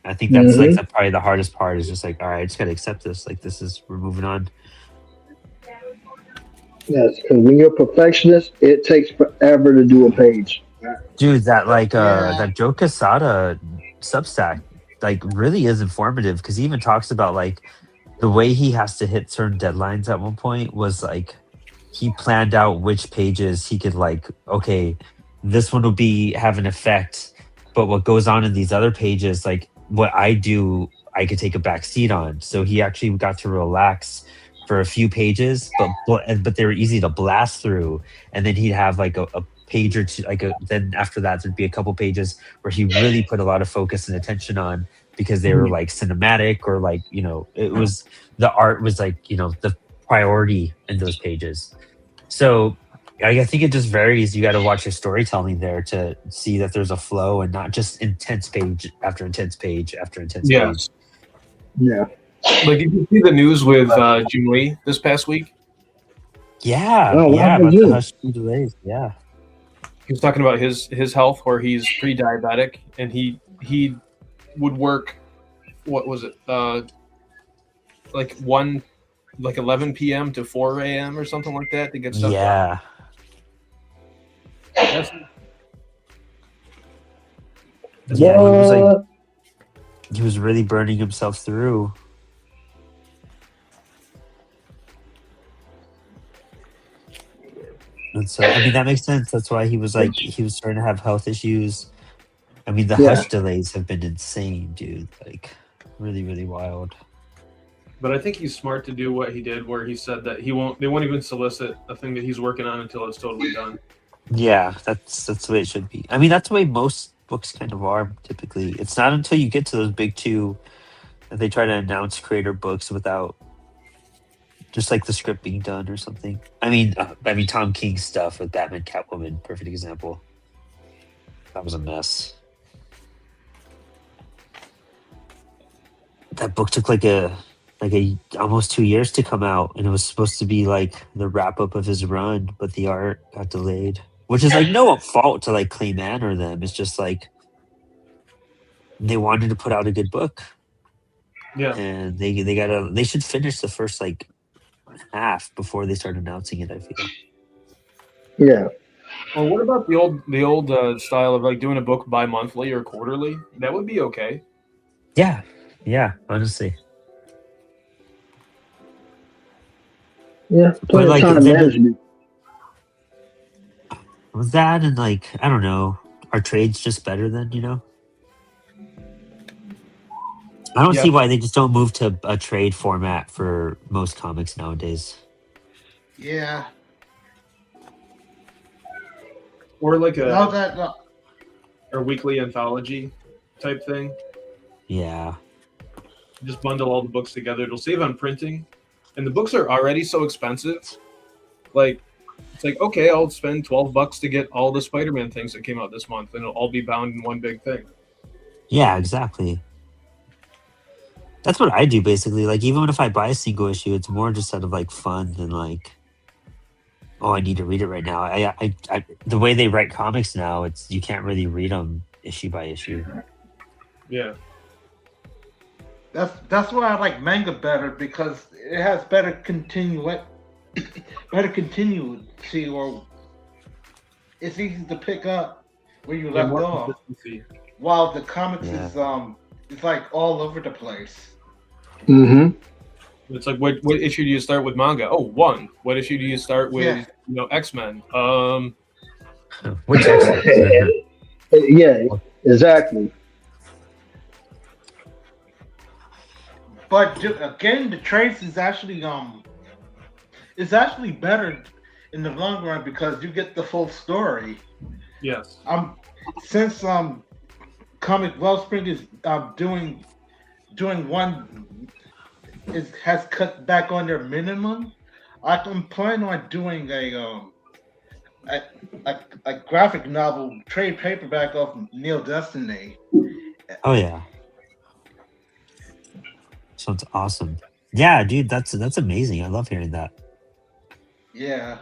I think that's like probably the hardest part is just like, all right, I just gotta accept this. Like we're moving on. Yes, because when you're a perfectionist, it takes forever to do a page. Dude, that like Yeah. that Joe Quesada Substack like really is informative because he even talks about like the way he has to hit certain deadlines at one point was like he planned out which pages he could like, okay, this one will have an effect, but what goes on in these other pages, like what I do, I could take a back seat on. So he actually got to relax for a few pages, but they were easy to blast through. And then he'd have like a page or two, then after that there'd be a couple pages where he really put a lot of focus and attention on because they were like cinematic or like it was the art was like the priority in those pages. So I think it just varies. You got to watch your storytelling there to see that there's a flow and not just intense page after intense page after intense page. Yes. Yeah. Like, did you see the news with Jim Lee this past week? Yeah, Oh, what yeah, happened about to the you? hush delays. Yeah, He was talking about his health, where he's pre-diabetic, and he would work. What was it? Like 11 p.m. to 4 a.m. or something like that to get stuff done. yeah. That's, Yeah, he was like What? he was really burning himself through. And so I mean that makes sense. That's why he was starting to have health issues. I mean the Yeah. hush delays have been insane, dude. Like really, really wild. but I think he's smart to do what he did, where he said that they won't even solicit a thing that he's working on until it's totally done. Yeah, that's the way it should be. I mean that's the way most books kind of are typically. It's not until you get to those big two that they try to announce creator books without just like the script being done or something. I mean Tom King's stuff with Batman, Catwoman, perfect example. That was a mess. That book took like a almost 2 years to come out, and it was supposed to be like the wrap up of his run, but the art got delayed, which is like no fault to like claim Anne or them. It's just like they wanted to put out a good book. Yeah. and they should finish the first like half before they start announcing it. I feel. Yeah. Well, what about the old style of like doing a book bi-monthly or quarterly? That would be okay. Yeah, yeah. Honestly, Yeah. but Plenty of like time then management. with that and like I don't know, are trades just better than I don't Yeah. see why they just don't move to a trade format for most comics nowadays. Yeah. Or like Now a that weekly anthology type thing. Yeah, Just bundle all the books together. It'll save on printing. And the books are already so expensive. Like it's like, okay, I'll spend $12 to get all the Spider-Man things that came out this month, and it'll all be bound in one big thing. yeah, exactly. That's what I do basically. Like even if I buy a single issue, it's more just out of like fun than like, oh, I need to read it right now. The way they write comics now, it's you can't really read them issue by issue. Yeah. that's why I like manga better because it has better continuity, or it's easy to pick up where you Yeah, left more off. consistency. While the comics Yeah. is it's like all over the place. Mm-hmm. It's like what issue do you start with manga? Oh, one. What issue do you start with? Yeah. X-Men. Which X-Men? Yeah. Exactly. But again, the trades is actually it's actually better in the long run because you get the full story. Yes. Since Comic Wellspring is doing one has cut back on their minimum. I'm planning on doing a graphic novel trade paperback of Neil Destiny. Oh yeah, sounds awesome. Yeah, dude, that's amazing. I love hearing that. Yeah,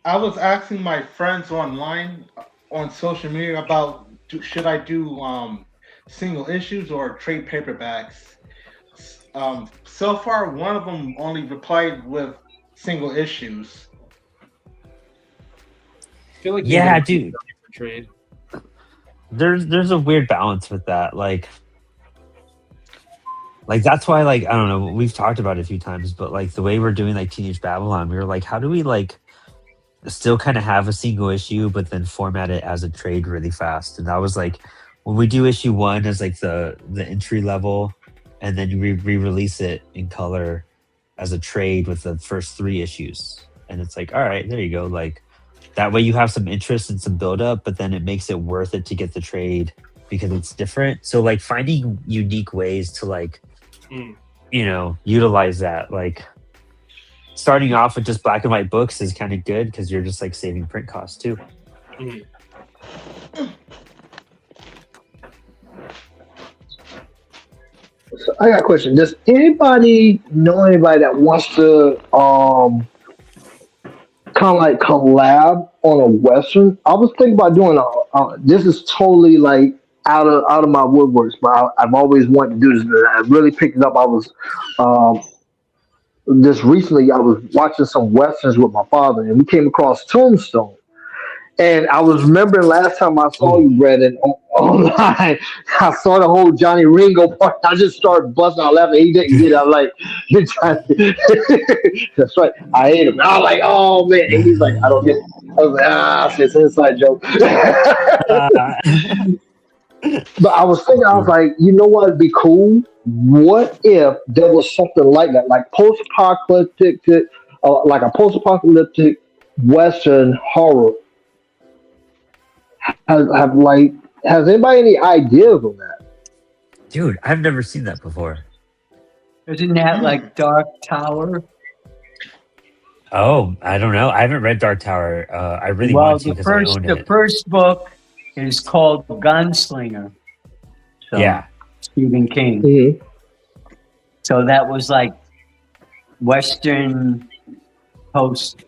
I was asking my friends online on social media about should I do single issues or trade paperbacks. So far, one of them only replied with single issues. I feel like you Yeah, get dude. for trade. There's a weird balance with that. Like that's why like I don't know. We've talked about it a few times, but like the way we're doing like Teenage Babylon, we were like, how do we like still kind of have a single issue, but then format it as a trade really fast? And that was like when we do issue one as like the entry level, and then we re-release it in color as a trade with the first 3 issues. And it's like, all right, there you go. Like that way you have some interest and some build up, but then it makes it worth it to get the trade because it's different. So like finding unique ways to like utilize that. Like starting off with just black and white books is kind of good because you're just like saving print costs too. Mhm. So I got a question. Does anybody know anybody that wants to kind of like collab on a western? I was thinking about doing this is totally like out of my woodworks, but I've always wanted to do this. But I really picked it up. I was just recently I was watching some westerns with my father, and we came across Tombstone. And I was remembering last time I saw Oh, you, Brandon, online. I saw the whole Johnny Ringo part. I just started busting out laughing. He didn't get it. I'm like, you're trying that's right. I hate him. I was like, oh man. And he's like, I don't get it. I was like, it's an inside joke. uh, But I was thinking, I was like, you know what would be cool? What if there was something like that, like like a post-apocalyptic Western horror? Have like, has anybody any ideas on that? dude, I've never seen that before. Isn't that like Dark Tower? Oh, I don't know. I haven't read Dark Tower. I really Well, want to because I own the it. first book is called Gunslinger. So, Yeah. Stephen King. Mm-hmm. So that was like Western post,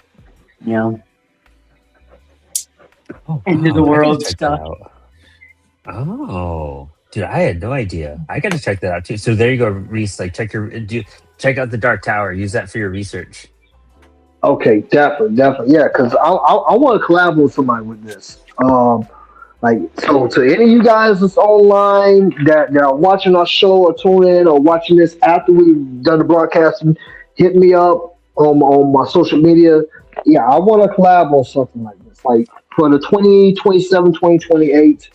Oh, end of the wow, I gotta world check stuff. that out. Oh, Dude, I had no idea. I got to check that out too. So there you go, Reese. Like, check out the Dark Tower. Use that for your research. Okay, definitely, yeah. Because I want to collab with somebody with this. Like, so to any of you guys that's online that are watching our show or tune in or watching this after we've done the broadcasting, hit me up on my social media. Yeah, I want to collab on something like this, like for the 2027, 2028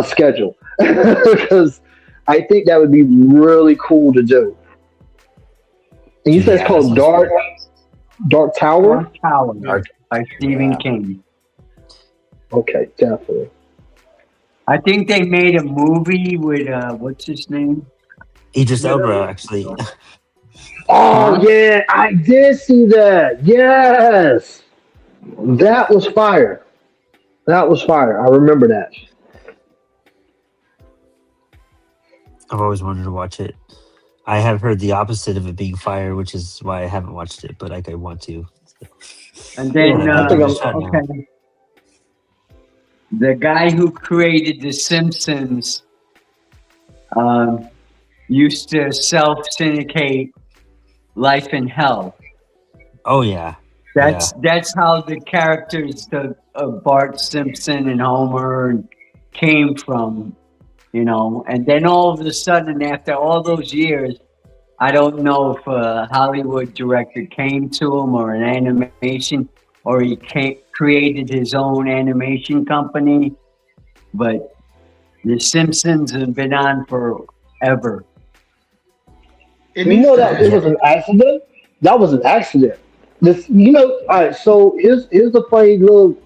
schedule, because I think that would be really cool to do. And you Dude, said it's yeah, that called sounds Dark Tower? Dark Tower Dark. by Stephen Yeah. King. Okay, definitely. I think they made a movie with what's his name? Idris Elba, actually. Oh Huh? yeah, I did see that. Yes, that was fire. That was fire. I remember that. I've always wanted to watch it. I have heard the opposite of it being fire, which is why I haven't watched it. But like, I want to. And Yeah, then I think give it I'm. a shot now. okay, the guy who created The Simpsons um, used to self-syndicate Life in Hell. Oh yeah, That's how the characters of Bart Simpson and Homer came from, And then all of a sudden, after all those years, I don't know if a Hollywood director came to him or an animation, or he created his own animation company. But The Simpsons have been on forever. It You needs know to that it end. was an accident. That was an accident. This, all right. So here's the funny little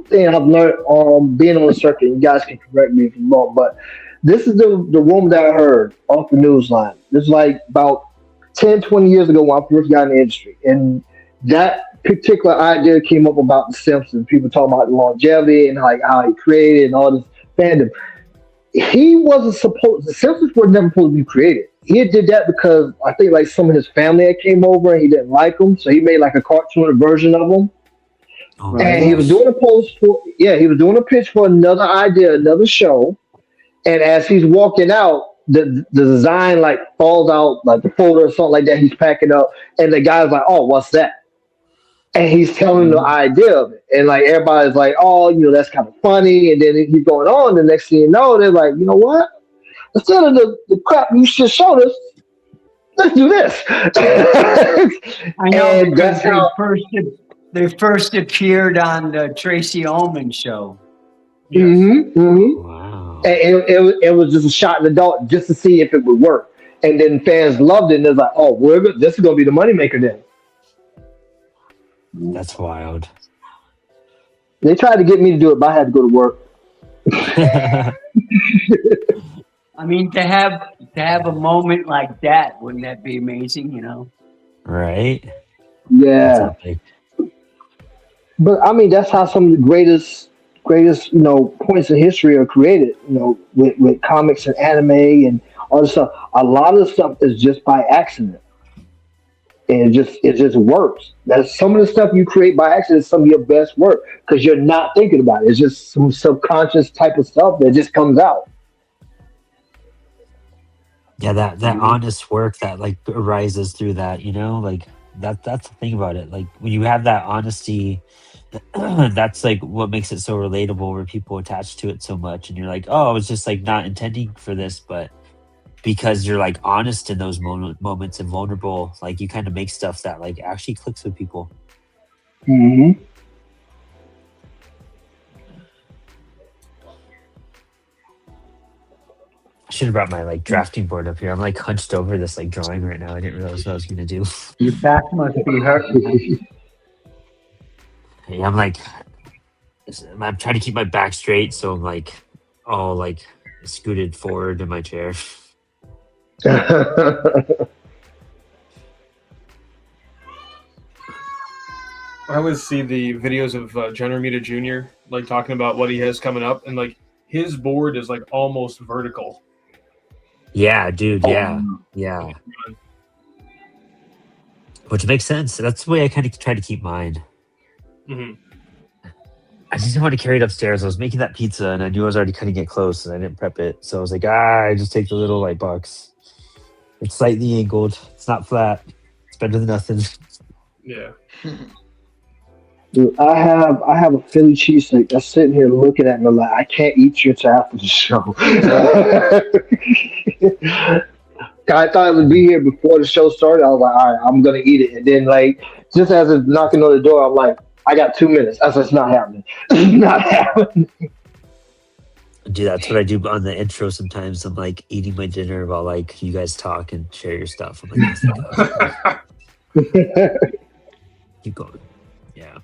thing I've learned being on the circuit. You guys can correct me if I'm wrong, but this is the rumor that I heard off the news line. This is like about 10, 20 years ago when I first got in the industry, and that particular idea came up about the Simpsons. People talking about the longevity and like how he created and all this fandom. He wasn't supposed. The Simpsons were never supposed to be created. He did that because I think like some of his family that came over and he didn't like them, so he made like a cartoon version of them. Oh my And Right? he was gosh. doing a post for he was doing a pitch for another idea, another show. And as he's walking out, the design like falls out, like the folder or something like that. He's packing up, and the guy's like, "Oh, what's that?" And he's telling the Mhm. idea of it, and like everybody's like, "Oh, that's kind of funny." And then he keeps going on. The next thing you know, they're like, "You know what? Instead of the crap you just showed us, let's do this." I know And because that's how. they first appeared on the Tracy Ullman show. Yes. Hmm. Wow. And it was just a shot in the dark just to see if it would work. And then fans loved it, and they're like, "Oh, this is gonna be the moneymaker then." That's wild. They tried to get me to do it, but I had to go to work. I mean, to have a moment like that, wouldn't that be amazing? Right? That's Yeah, epic. but I mean, that's how some of the greatest points in history are created. With comics and anime and all this stuff. A lot of the stuff is just by accident. And it just works. That's some of the stuff you create by accident is some of your best work because you're not thinking about it. It's just some subconscious type of stuff that just comes out. Yeah, that honest work that like arises through that, like that's the thing about it. Like when you have that honesty, that's like what makes it so relatable where people attach to it so much and you're like, oh, I was just like not intending for this, but because you're like honest in those moments and vulnerable, like you kind of make stuff that like actually clicks with people. Hmm. I should have brought my like drafting board up here. I'm like hunched over this like drawing right now. I didn't realize what I was gonna do. Your back must be hurting. Yeah, I'm trying to keep my back straight, so I'm like all like scooted forward in my chair. I always see the videos of John Romita Jr. like talking about what he has coming up, and like his board is like almost vertical. Yeah, dude. Yeah. Which makes sense. That's the way I kind of try to keep mine. Hmm. I just didn't want to carry it upstairs. I was making that pizza, and I knew I was already cutting it close, and I didn't prep it. So I was like, I just take the little light box. It's slightly angled. It's not flat. It's better than nothing. Yeah. Dude, I have a Philly cheesesteak that's sitting here looking at me like I can't eat you till after the show. I thought it would be here before the show started. I was like, all right, I'm gonna eat it. And then like just as it's knocking on the door, I'm like, I got 2 minutes. I said it's not happening. It's not happening. Dude, that's what I do on the intro sometimes. I'm like eating my dinner while like you guys talk and share your stuff. I'm like, yes, keep going. Yeah.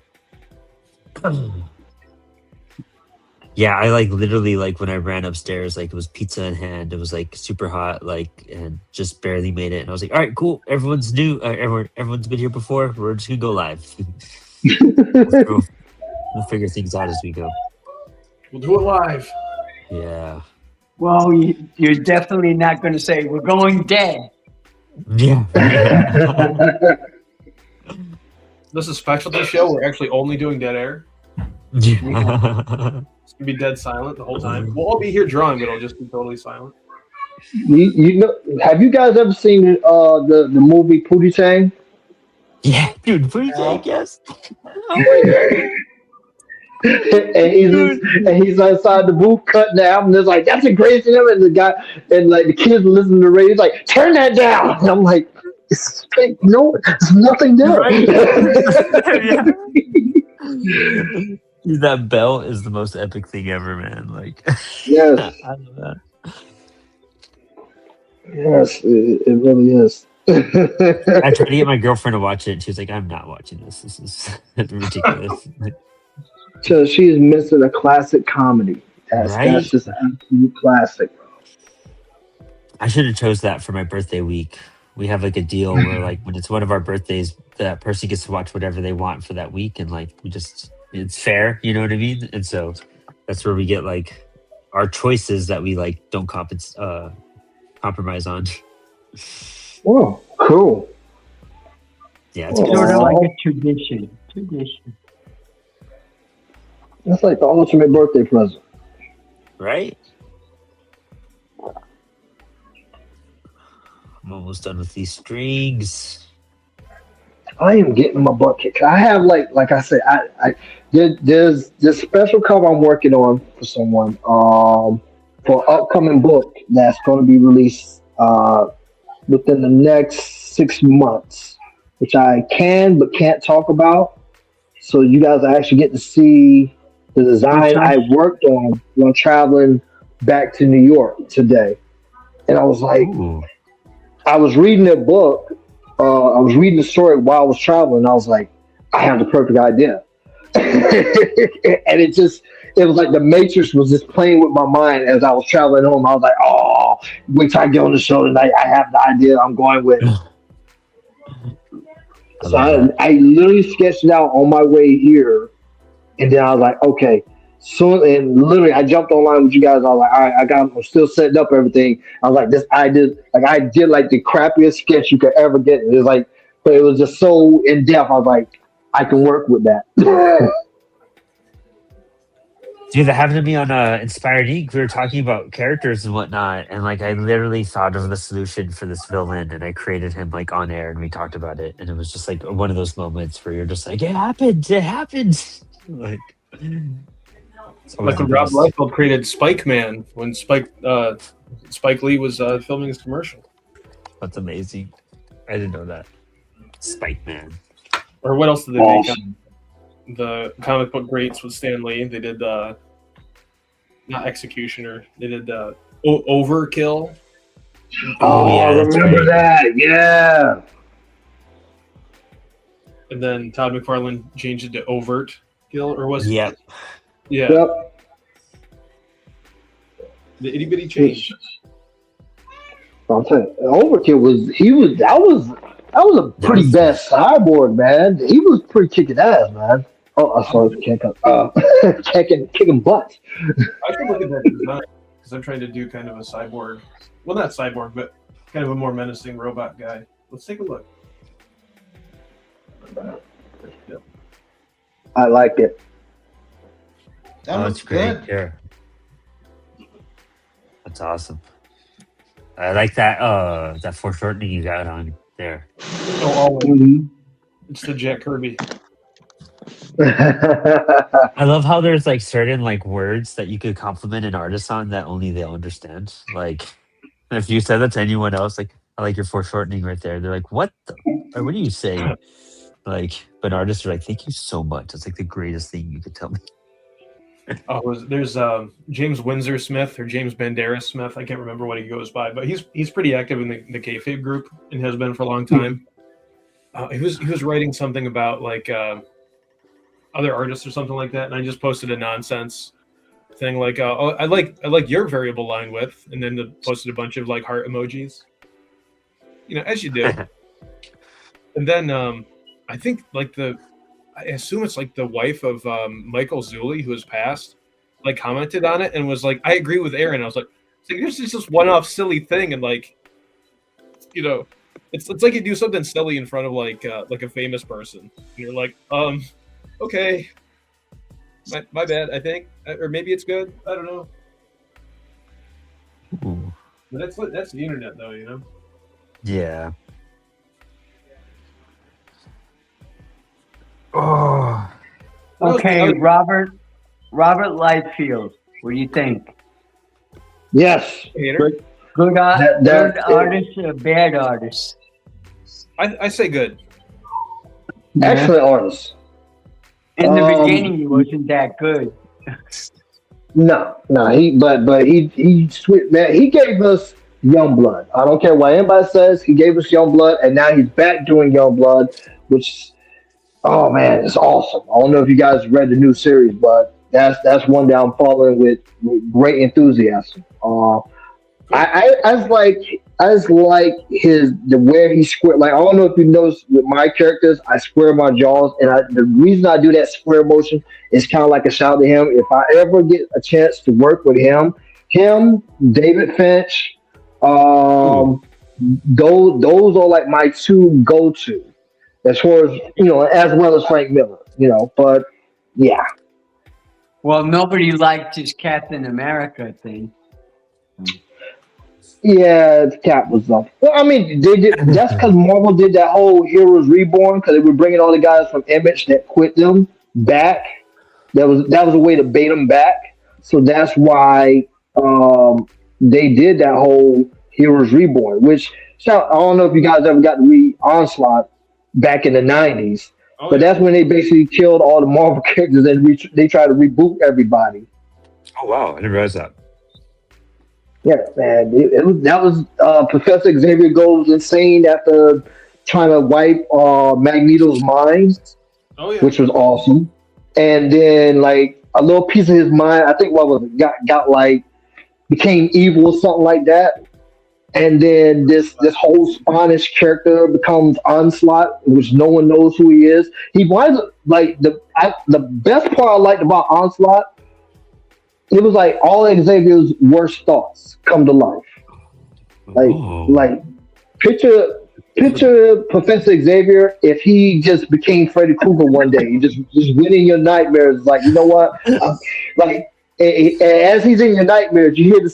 Yeah, I like literally like when I ran upstairs, like it was pizza in hand. It was like super hot, like and just barely made it. And I was like, all right, cool. Everyone's new. Everyone's been here before. We're just gonna go live. We'll figure things out as we go. We'll do it live. Yeah. Well, you're definitely not going to say we're going dead. Yeah. This is a specialty show. We're actually only doing dead air. Yeah. It's gonna be dead silent the whole time. We'll all be here drawing, but it'll just be totally silent. You know, have you guys ever seen the movie Pootie Tang? Yeah, dude, pretty tank, yes. Oh my god. and he's outside the booth cutting the album. It's like that's the greatest thing ever. And the guy and like the kids listen to the radio. He's like, turn that down. And I'm like, it's fake. No, there's nothing there. Right. Yeah. Dude, that bell is the most epic thing ever, man. Like, Yes, I love that. yes, it really is. I tried to get my girlfriend to watch it, and she was like, "I'm not watching this. This is ridiculous." So she's missing a classic comedy. That's Right? just an absolute classic. I should have chose that for my birthday week. We have like a deal where like when it's one of our birthdays, that person gets to watch whatever they want for that week, and like it's fair, you know what I mean? And so that's where we get like our choices that we like don't compromise on. Oh, cool. Yeah, it's a good Sort of system, like a tradition. That's like the ultimate birthday present. right? I'm almost done with these strings. I am getting my butt kicked. I have like I said, there's this special cover I'm working on for someone for an upcoming book that's going to be released within the next 6 months, which I can but can't talk about. So you guys are actually getting to see the design I worked on while traveling back to New York today. And I was like, Ooh. I was reading their book. I was reading the story while I was traveling. And I was like, I have the perfect idea. And it was like the Matrix was just playing with my mind as I was traveling home. I was like, oh, wait till I get on the show tonight. I have the idea I'm going with. So I literally sketched it out on my way here. And then I was like, okay. So, and literally, I jumped online with you guys. I was like, all right, I'm still setting up everything. I was like, I did like the crappiest sketch you could ever get. It was like, but it was just so in depth. I was like, I can work with that. Dude, that happened to me on Inspired Ink. We were talking about characters and whatnot, and like I literally thought of the solution for this villain, and I created him like on air, and we talked about it, and it was just like one of those moments where you're just like, it happened. Like, it's always Like when the Rob best. Liefeld created Spike Man when Spike Lee was filming his commercial. That's amazing. I didn't know that. Spike Man. Or what else did they make? Awesome. The comic book greats with Stan Lee. They did not Executioner. They did Overkill. Oh, yeah, I that's remember right. that. Yeah. And then Todd McFarlane changed it to Overt Kill, or was it? Yep. Yeah. Yep. The itty bitty change. I'm telling you, Overkill that was a pretty bad cyborg, man. He was pretty kicking ass, man. Oh, I'm sorry, kicking butt. I should look at that design because I'm trying to do kind of a cyborg. Well, not cyborg, but kind of a more menacing robot guy. Let's take a look. I like it. That Oh, looks that's great. good. Yeah, that's awesome. I like that foreshortening you got on there. Oh, always. Mhm. It's the Jack Kirby. I love how there's like certain like words that you could compliment an artist on that only they'll understand. Like if you said that to anyone else, like I like your foreshortening right there. They're like, "What the? Or what are you saying?" Like, but artists are like, "Thank you so much. That's like the greatest thing you could tell me." There's James Windsor Smith or James Banderas Smith. I can't remember what he goes by, but he's pretty active in the kayfabe group and has been for a long time. He was writing something about like other artists or something like that, and I just posted a nonsense thing like, "Oh, I like your variable line width," and then posted a bunch of like heart emojis, as you do. And then I think I assume it's like the wife of Michael Zulli, who has passed, like commented on it and was like, "I agree with Aaron." I was like, "This is just one-off silly thing," and like, it's like you do something silly in front of like a famous person, and you're like, okay, my bad, I think, or maybe it's good, I don't know. Ooh. But that's the internet, though. Yeah. Oh. Okay, Robert Lightfield. What do you think? Yes. Hater? Good, That- good artist or bad artist? I say good. Excellent artist. In the Um, beginning, he wasn't that good. No, he switched, man. He gave us Youngblood. I don't care what anybody says. He gave us Youngblood, and now he's back doing Youngblood, which, oh man, it's awesome. I don't know if you guys read the new series, but that's one that I'm following with great enthusiasm. I just like the where he square. Like I don't know if you noticed with my characters, I square my jaws, and the reason I do that square motion is kind of like a shout to him. If I ever get a chance to work with him, David Finch, those are like my two go to as far as as well as Frank Miller. But yeah. Well, nobody liked his Captain America thing. Yeah, the cap was up. Well, I mean, that's because Marvel did that whole Heroes Reborn because they were bringing all the guys from Image that quit them back. That was a way to bait them back. So that's why they did that whole Heroes Reborn. Which I don't know if you guys ever got to read Onslaught back in the '90s, but that's when they basically killed all the Marvel characters and they tried to reboot everybody. Oh wow, I didn't realize that. Yeah, man, that was Professor Xavier goes insane after trying to wipe Magneto's mind, which was awesome. And then like a little piece of his mind, I think what was it, got like became evil or something like that. And then this whole Spanish character becomes Onslaught, which no one knows who he is. He was like the best part I liked about Onslaught. It was like all Xavier's worst thoughts come to life. Like picture Professor Xavier if he just became Freddy Krueger one day. He just went in your nightmares. Like, you know what? As he's in your nightmares, you hear the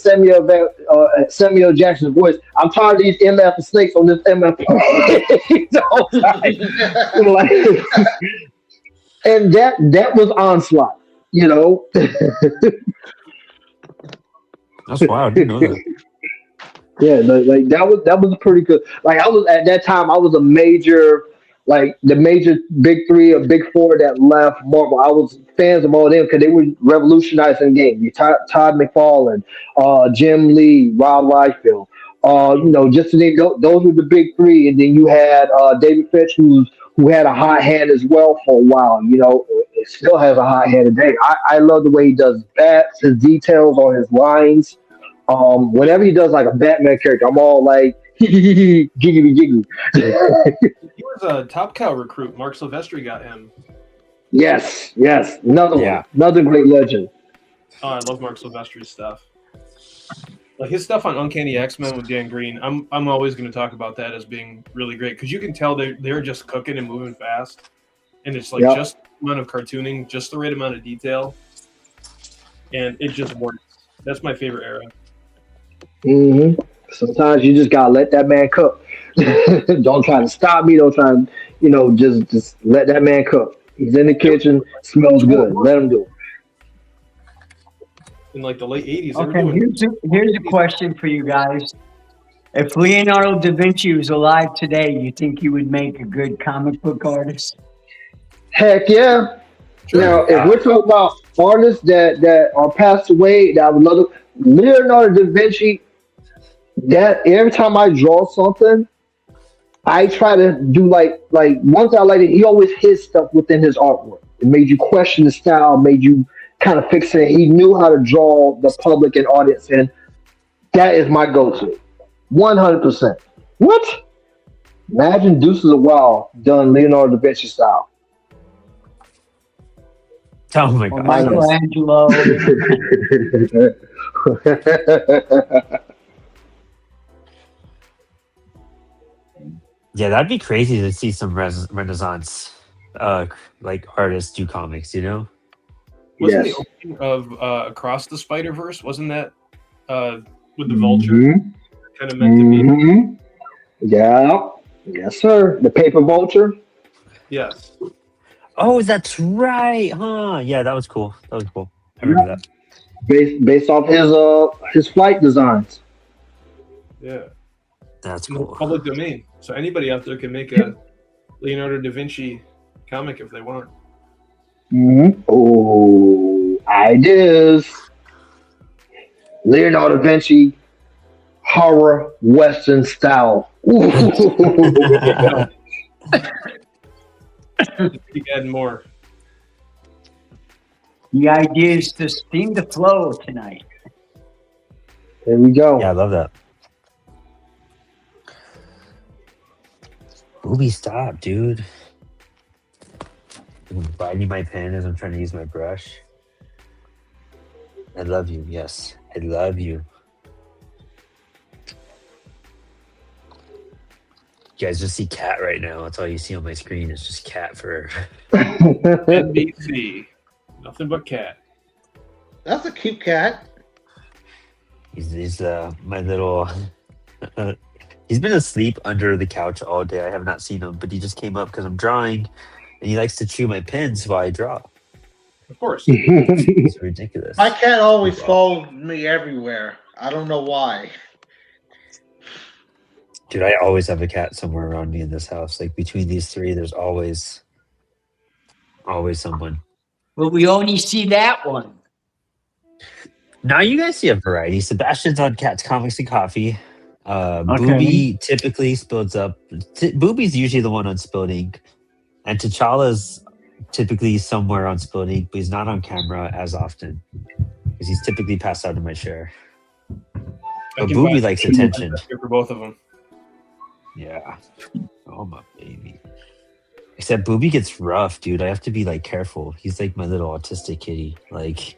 Samuel Jackson's voice. I'm tired of these MF snakes on this MF. And that was Onslaught. That's wild. I didn't know that. Yeah, like that was pretty good. Like I was at that time, I was a major, like the major big three or big four that left Marvel. I was fans of all of them because they were revolutionizing the game. Todd McFarlane, Jim Lee, Rob Liefeld. Just to name those were the big three, and then you had David Finch, who had a hot hand as well for a while. It still has a hot hand today. I love the way he does bats, his details on his lines. Whenever he does like a Batman character, I'm all like, giggity giggity. He was a Top Cow recruit. Mark Silvestri got him. Yes, another great legend. Oh, I love Mark Silvestri's stuff. Like his stuff on Uncanny X-Men with Dan Green, I'm always going to talk about that as being really great because you can tell they're just cooking and moving fast, and it's like just the amount of cartooning, just the right amount of detail. and it just works. That's my favorite era. Sometimes you just gotta let that man cook. Don't try to stop me. Don't try to, just let that man cook. He's in the kitchen, smells good. Let him do it. In like the late '80s, they were Okay, doing. here's a question for you guys. If Leonardo da Vinci was alive today, you think he would make a good comic book artist? Heck yeah. Sure. Now, if we're talking about artists that are passed away, that I would love to, Leonardo da Vinci. That every time I draw something, I try to do like one thing I like. He always hid stuff within his artwork. It made you question the style, made you kind of fix it. He knew how to draw the public and audience, and that is my go-to. 100%. What? Imagine Deuces of Wild done Leonardo da Vinci style. Oh my Or god. Michelangelo? Yeah, that'd be crazy to see some Renaissance like artists do comics, you know? Wasn't Yes. the opening of Across the Spider-Verse? Wasn't that with the vulture? Kind of meant to be. Mhm. Yeah. Yes, sir. The paper vulture. Yes. Oh, that's right, huh? Yeah, that was cool. That was cool. I remember that. Based off his flight designs. Yeah. That's In the cool. public domain. So anybody out there can make a Leonardo da Vinci comic if they want. Oh, ideas. Leonardo da Vinci horror western style. Ooh. Keep adding more. The idea is to steam the flow tonight. There we go. Yeah, I love that. Booby, stop, dude. I'm biting my pen as I'm trying to use my brush. I love you. Yes, I love you. You guys just see cat right now. That's all you see on my screen. It's just cat for. NBC. Nothing but cat. That's a cute cat. He's my little. He's been asleep under the couch all day. I have not seen him, but he just came up because I'm drawing, and he likes to chew my pens while I draw. Of course. It's ridiculous. My cat always follows me everywhere. I don't know why. Dude, I always have a cat somewhere around me in this house. Like between these three, there's always someone. But we only see that one. Now you guys see a variety. Sebastian's on Cats, Comics, and Coffee. Booby typically spills up. Booby's usually the one on Spilled Ink. And T'Challa's typically somewhere on Spilled Ink, but he's not on camera as often. Because he's typically passed out in my share. But Booby likes attention. For both of them. Yeah. Oh, my baby. Except Booby gets rough, dude. I have to be, like, careful. He's like my little autistic kitty. Like,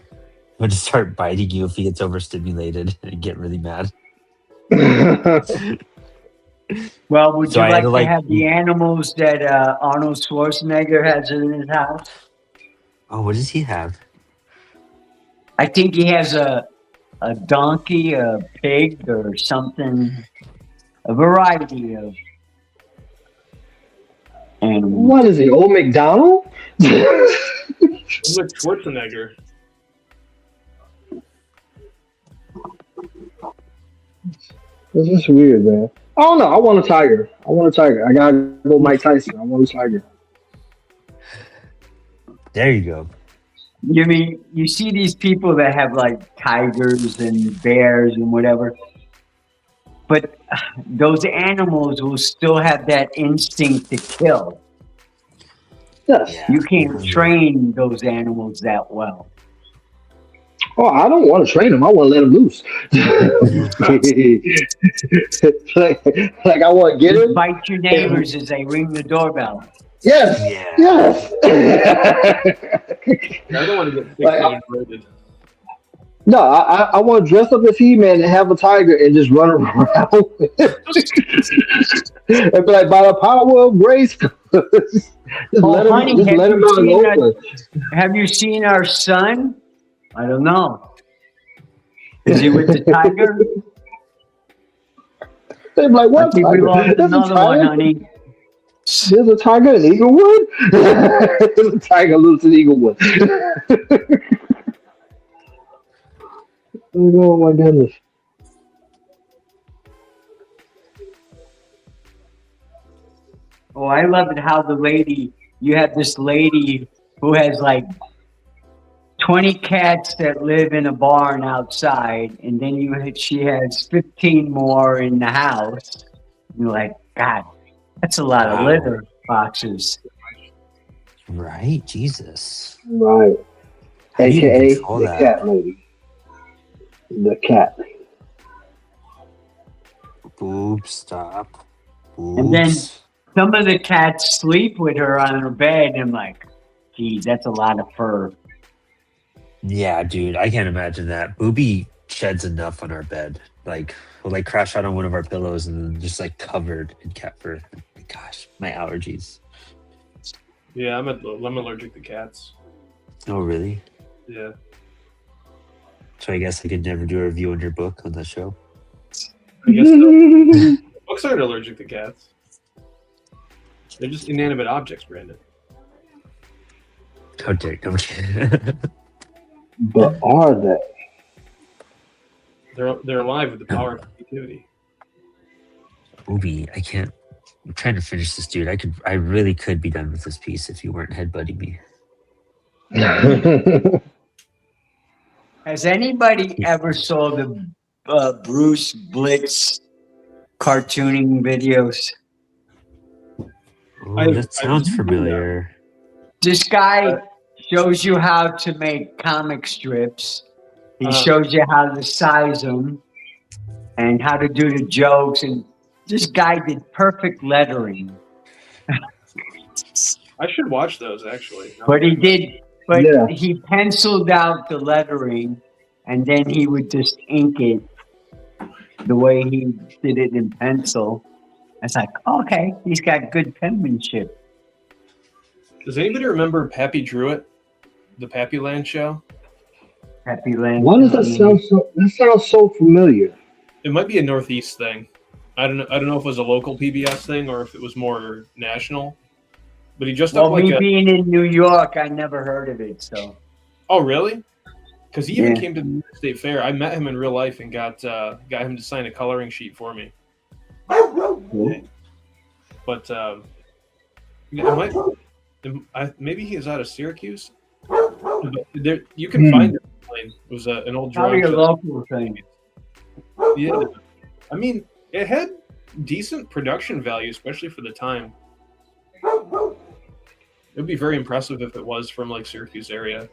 he'll just start biting you if he gets overstimulated and get really mad. Well, would So you I had like to, to have the animals that Arnold Schwarzenegger has in his house? Oh, what does he have? I think he has a donkey, a pig, or something. A variety of animals. What is he, old McDonald? It's like Schwarzenegger. This is weird, man. I don't know. I want a tiger. I gotta go Mike Tyson. I want a tiger. There you go. You mean you see these people that have like tigers and bears and whatever, but those animals will still have that instinct to kill. Yes. Yeah. You can't train those animals that well. Oh, I don't want to train him. I want to let him loose. like I want to get him. Bite your neighbors as they ring the doorbell. Yes. Yeah. Yes. I don't want to get Like, fixated. No, I want to dress up as He-Man and have a tiger and just run around and be like, by the power of grace, just Oh, let him, honey, just have let him you out and seen open. Have you seen our son? I don't know. Is he with the tiger? They're like, I what think we tiger? lost There's a another one, tiger. honey. There's a tiger in Eaglewood. There's a tiger lives in Eaglewood. Oh my goodness. Oh, I love it how you have this lady who has like 20 cats that live in a barn outside, and then she has 15 more in the house. You're like, God, that's a lot of Wow. litter boxes. Right, Jesus. Right. How do you even AKA control the that? cat lady. The cat lady. Boop, stop. And then Oops. some of the cats sleep with her on her bed, and I'm like, geez, that's a lot of fur. Yeah, dude, I can't imagine that. Booby sheds enough on our bed. Like, we'll like crash out on one of our pillows and then just like covered in cat fur. Gosh, my allergies. Yeah, I'm allergic to cats. Oh, really? Yeah. So I guess I could never do a review on your book on the show. I guess so. Books aren't allergic to cats. They're just inanimate objects, Brandon. How dare you? But are they? They're alive with the power of creativity. Booby, I can't. I'm trying to finish this, dude. I really could be done with this piece if you weren't headbutting me. Has anybody ever saw the Bruce Blitz cartooning videos? Oh, that sounds familiar. This guy shows you how to make comic strips. He shows you how to size them and how to do the jokes. And this guy did perfect lettering. I should watch those actually. But he did. But Yeah. he penciled out the lettering, and then he would just ink it the way he did it in pencil. It's like, okay, he's got good penmanship. Does anybody remember Pappy Druitt, the Pappy Land show? Happy Land. Why does that sound so? That sounds so familiar. It might be a Northeast thing. I don't know. I don't know if it was a local PBS thing or if it was more national. But he dressed up Well, like me being in New York, I never heard of it. So. Oh, really? Because he even Yeah. came to the New York State Fair. I met him in real life and got him to sign a coloring sheet for me. But maybe he is out of Syracuse. But you can find it. It was an old drawing. Probably a show. local thing. Yeah, I mean, it had decent production value, especially for the time. It would be very impressive if it was from like Syracuse area.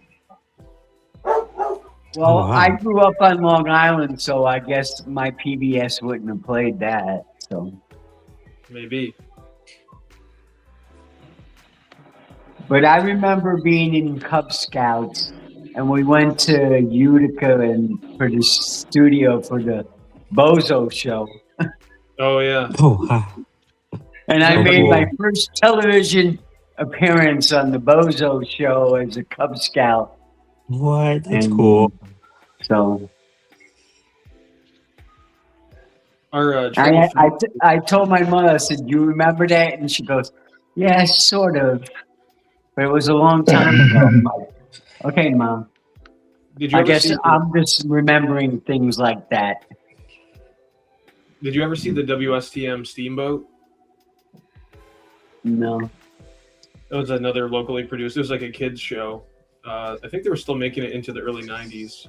Well, wow. I grew up on Long Island, so I guess my PBS wouldn't have played that. So, Maybe. but I remember being in Cub Scouts, and we went to Utica and for the studio for the Bozo show, Oh yeah. Oh, wow. and I So made my cool. first television appearance on the Bozo show as a Cub Scout. What? That's And cool. So Our I told my mother, I said, "You remember that?" And she goes, "Yeah, sort of, but it was a long time ago." I'm like, okay, Mom. did you I ever guess see? I'm just remembering things like that. Did you ever see the WSTM Steamboat? No. It was another locally produced. It was like a kids show. I think they were still making it into the early '90s.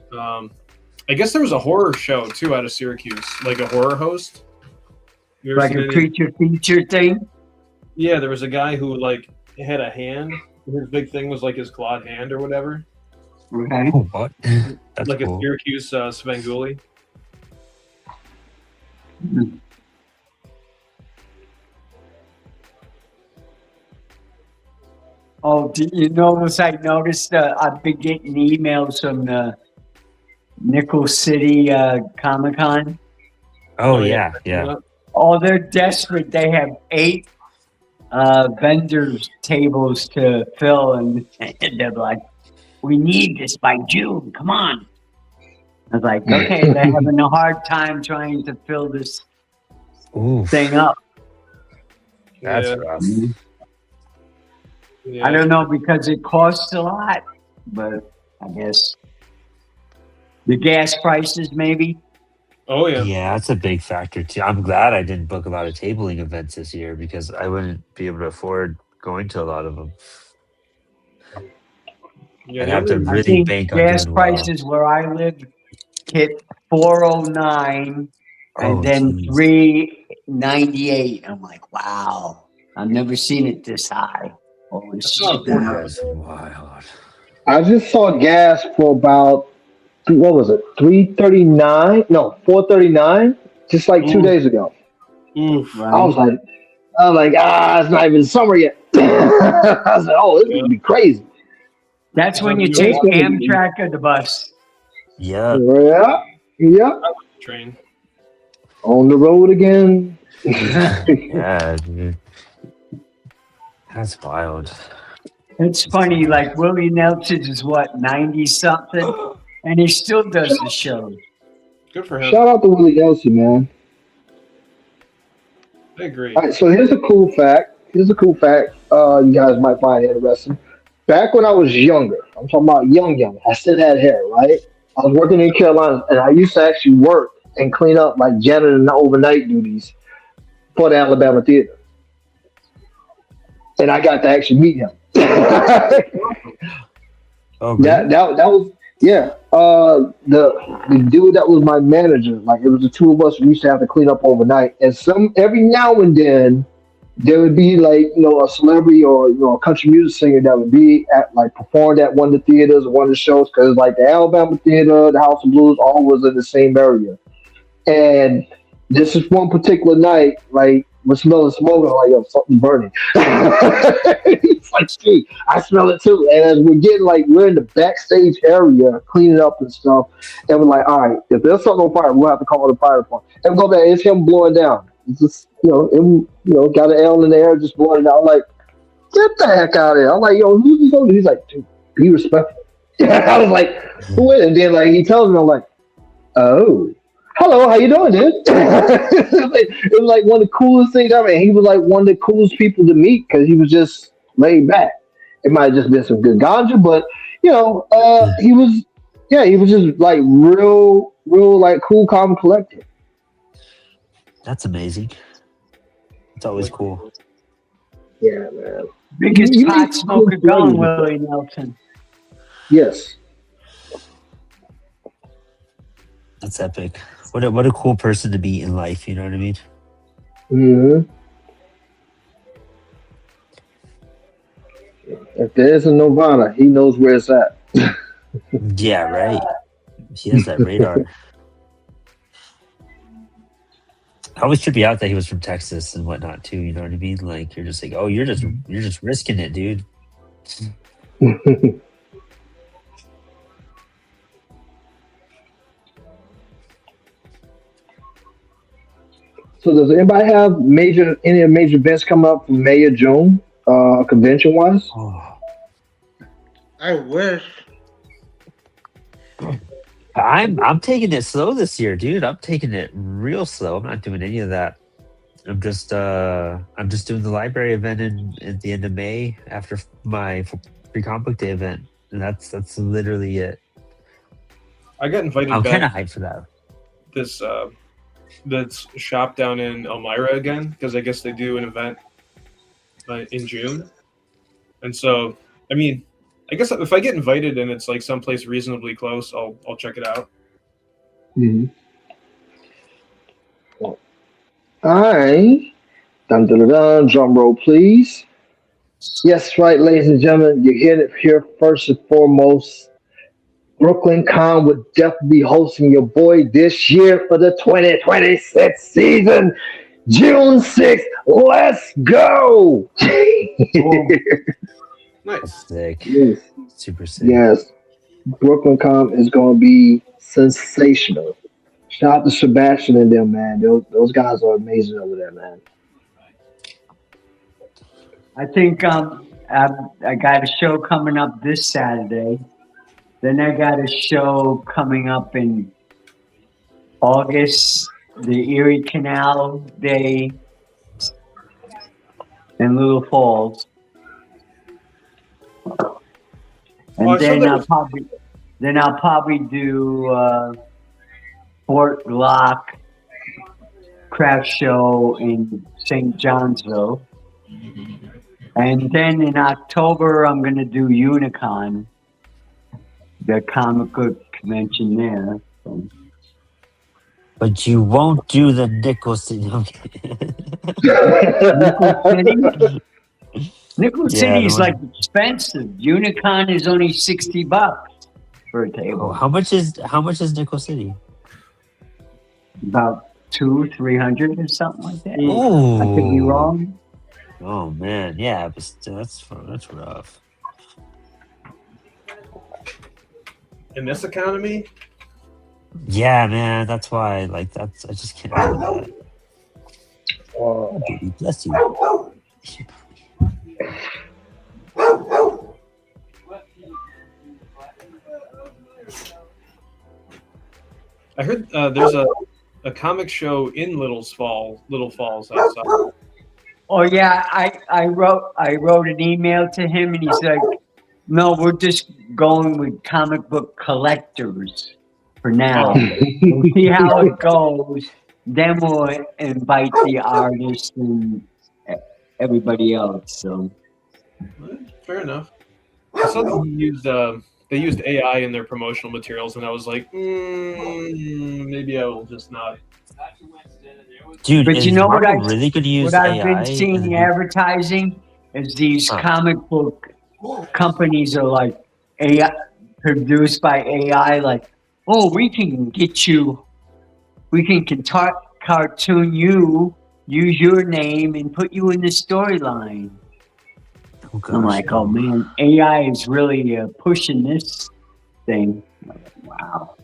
I guess there was a horror show too out of Syracuse, like a horror host. You ever Like seen a any- creature feature thing? Yeah, there was a guy who like had a hand. His big thing was like his clawed hand or whatever, Okay. Oh, what? That's like cool. a Syracuse Svengoolie. Oh, did you notice? I noticed I've been getting emails from the Nickel City Comic Con. Oh, yeah, yeah. Oh, they're desperate. They have 8 vendors tables to fill, and they're like, we need this by June. Come on. I was like, okay, they're having a hard time trying to fill this Oof, thing up. that's Yeah. rough. Yeah. I don't know because it costs a lot, but I guess the gas prices maybe. Oh yeah. Yeah, that's a big factor too. I'm glad I didn't book a lot of tabling events this year because I wouldn't be able to afford going to a lot of them. Yeah. I'd The have to other, I really think bank on gas doing well. prices where I live hit 409 and Oh, then jeez. 398. I'm like, wow, I've never seen it this high. Holy shit. That's wild. I just saw gas for about what was it? 339? No, 439. Just like 2 days ago. oof. I Right. was like, it's not even summer yet. I was like, oh, this is Yeah. gonna be crazy. That's when you Yeah. take Amtrak or the bus. Yeah, Yeah, yeah. Train. On the road again. yeah, dude. That's wild. It's funny, like Willie Nelson is what, 90 something? And he still does the show. Good for him. Shout out to Willie Nelson, man. I agree. All right, so here's a cool fact. You guys might find interesting. Back when I was younger, I'm talking about young, I still had hair, right? I was working in Carolina, and I used to actually work and clean up like janitor and overnight duties for the Alabama Theater. And I got to actually meet him. Oh, really? That was yeah. The dude that was my manager, like it was the two of us. We used to have to clean up overnight, and every now and then there would be like a celebrity or a country music singer that would be at like performed at one of the theaters or one of the shows because like the Alabama Theater, the House of Blues, all was in the same area. And this is one particular night, like we're smelling smoke, and I'm like, yo, something burning. It's like, gee, I smell it too. And as we're in the backstage area cleaning up and stuff, and we're like, all right, if there's something on fire, we'll have to call the fire department. And we go back, it's him blowing down. It's just, got an L in the air, just blowing it out. I'm like, get the heck out of there. I'm like, yo, who's this over? He's like, dude, be respectful. I was like, who is it? And then like he tells me, I'm like, oh. Hello, how you doing, dude? It was like one of the coolest things ever. And he was like one of the coolest people to meet because he was just laid back. It might have just been some good ganja, but he was just like real like cool, calm, and collected. That's amazing. It's always cool. Yeah, man. Biggest You pot need smoker cool going, friends. Willie Nelson. Yes. That's epic. What a cool person to be in life. You know what I mean? hmm If there is a Nirvana, he knows where it's at. Yeah, right. He has that radar. I always trip me out that he was from Texas and whatnot too. You know what I mean? Like you're just like, oh, you're just risking it, dude. So does anybody have any major events coming up for May or June, convention wise? Oh, I wish. I'm taking it slow this year, dude. I'm taking it real slow. I'm not doing any of that. I'm just doing the library event at the end of May after my free comic book day event, and that's literally it. I got invited I'm kind of back hyped for that. this shop down in Elmira again because I guess they do an event in June, and so I mean, I guess if I get invited and it's like someplace reasonably close, I'll check it out. Mm-hmm. All right. Dun, dun, dun, dun. Drum roll, please. Yes, right, ladies and gentlemen. You hear it here first and foremost. Brooklyn Con would definitely be hosting your boy this year for the 2026 season. June 6th. Let's go. Nice. Sick. Yes. Super sick. Yes. Brooklyn Con is going to be sensational. Shout out to Sebastian and them, man. Those guys are amazing over there, man. I think I got a show coming up this Saturday. Then I got a show coming up in August, the Erie Canal Day in Little Falls. And I saw then that I'll probably do Fort Glock craft show in St. Johnsville. And then in October I'm gonna do Unicon, the comic book convention there. So. But you won't do the Nicholson. Nickel Yeah, City the is one- like expensive. Unicon is only $60 for a Oh, table. how much is Nickel City? About 200-300 or something like that. Ooh. I could be wrong. Oh man, yeah, but still, that's rough. in this economy. Yeah, man, that's why. Like, that's I just can't do that. Oh, baby, bless you. I heard there's a comic show in Little Falls. I saw. Oh yeah, I wrote an email to him and he's like, no, we're just going with comic book collectors for now. We'll see how it goes. Then we'll invite the artists and everybody else. So Fair enough. I saw that they used AI in their promotional materials, and I was like, maybe I will just not. Dude, but is you know what Marvel really could use what I've AI been seeing advertising is these comic book companies are like AI produced by AI. Like, oh, we can cartoon you, use your name, and put you in the storyline. Oh, gosh, I'm like, oh man, AI is really pushing this thing. Wow.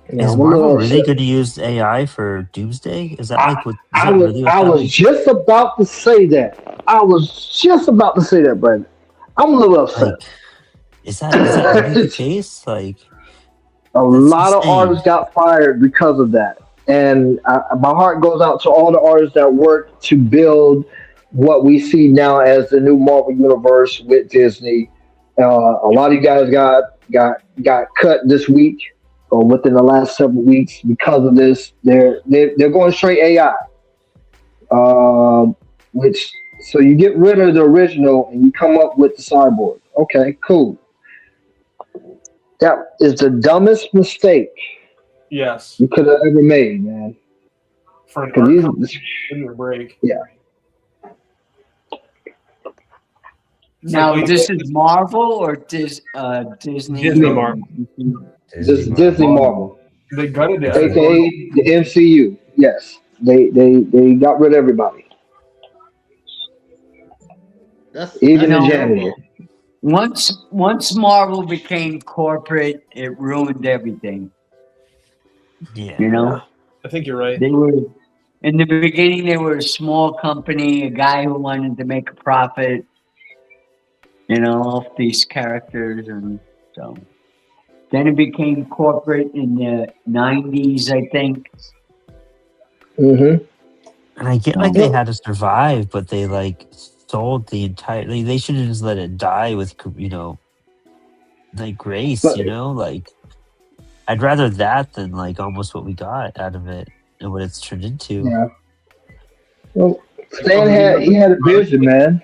Is Marvel really going to use AI for Doomsday? Is that like what? I was just about to say that. Brandon. I'm a little upset. Like, is that really the case? Like, a lot of artists got fired because of that, and my heart goes out to all the artists that worked to build what we see now as the new Marvel universe with Disney. A lot of you guys got cut this week or within the last several weeks because of this. They're going straight AI, which so you get rid of the original and you come up with the cyborg. Okay, cool. That is the dumbest mistake Yes. you could have ever made, man. For an art company, give me a break. Yeah. Now, this is Marvel or Disney? Disney Marvel. Disney Marvel. They gutted it. AKA the MCU. Yes. They got rid of everybody. Even the janitor. Once Marvel became corporate, it ruined everything. Yeah. You know? I think you're right. They were in the beginning they were a small company, a guy who wanted to make a profit, off these characters, and so then it became corporate in the 90s, I think. Mm-hmm. And I get like they had to survive, but they like sold the entire. Like, they should have just let it die with like grace. But, like I'd rather that than like almost what we got out of it and what it's turned into. Yeah. Well, Stan had a vision, man.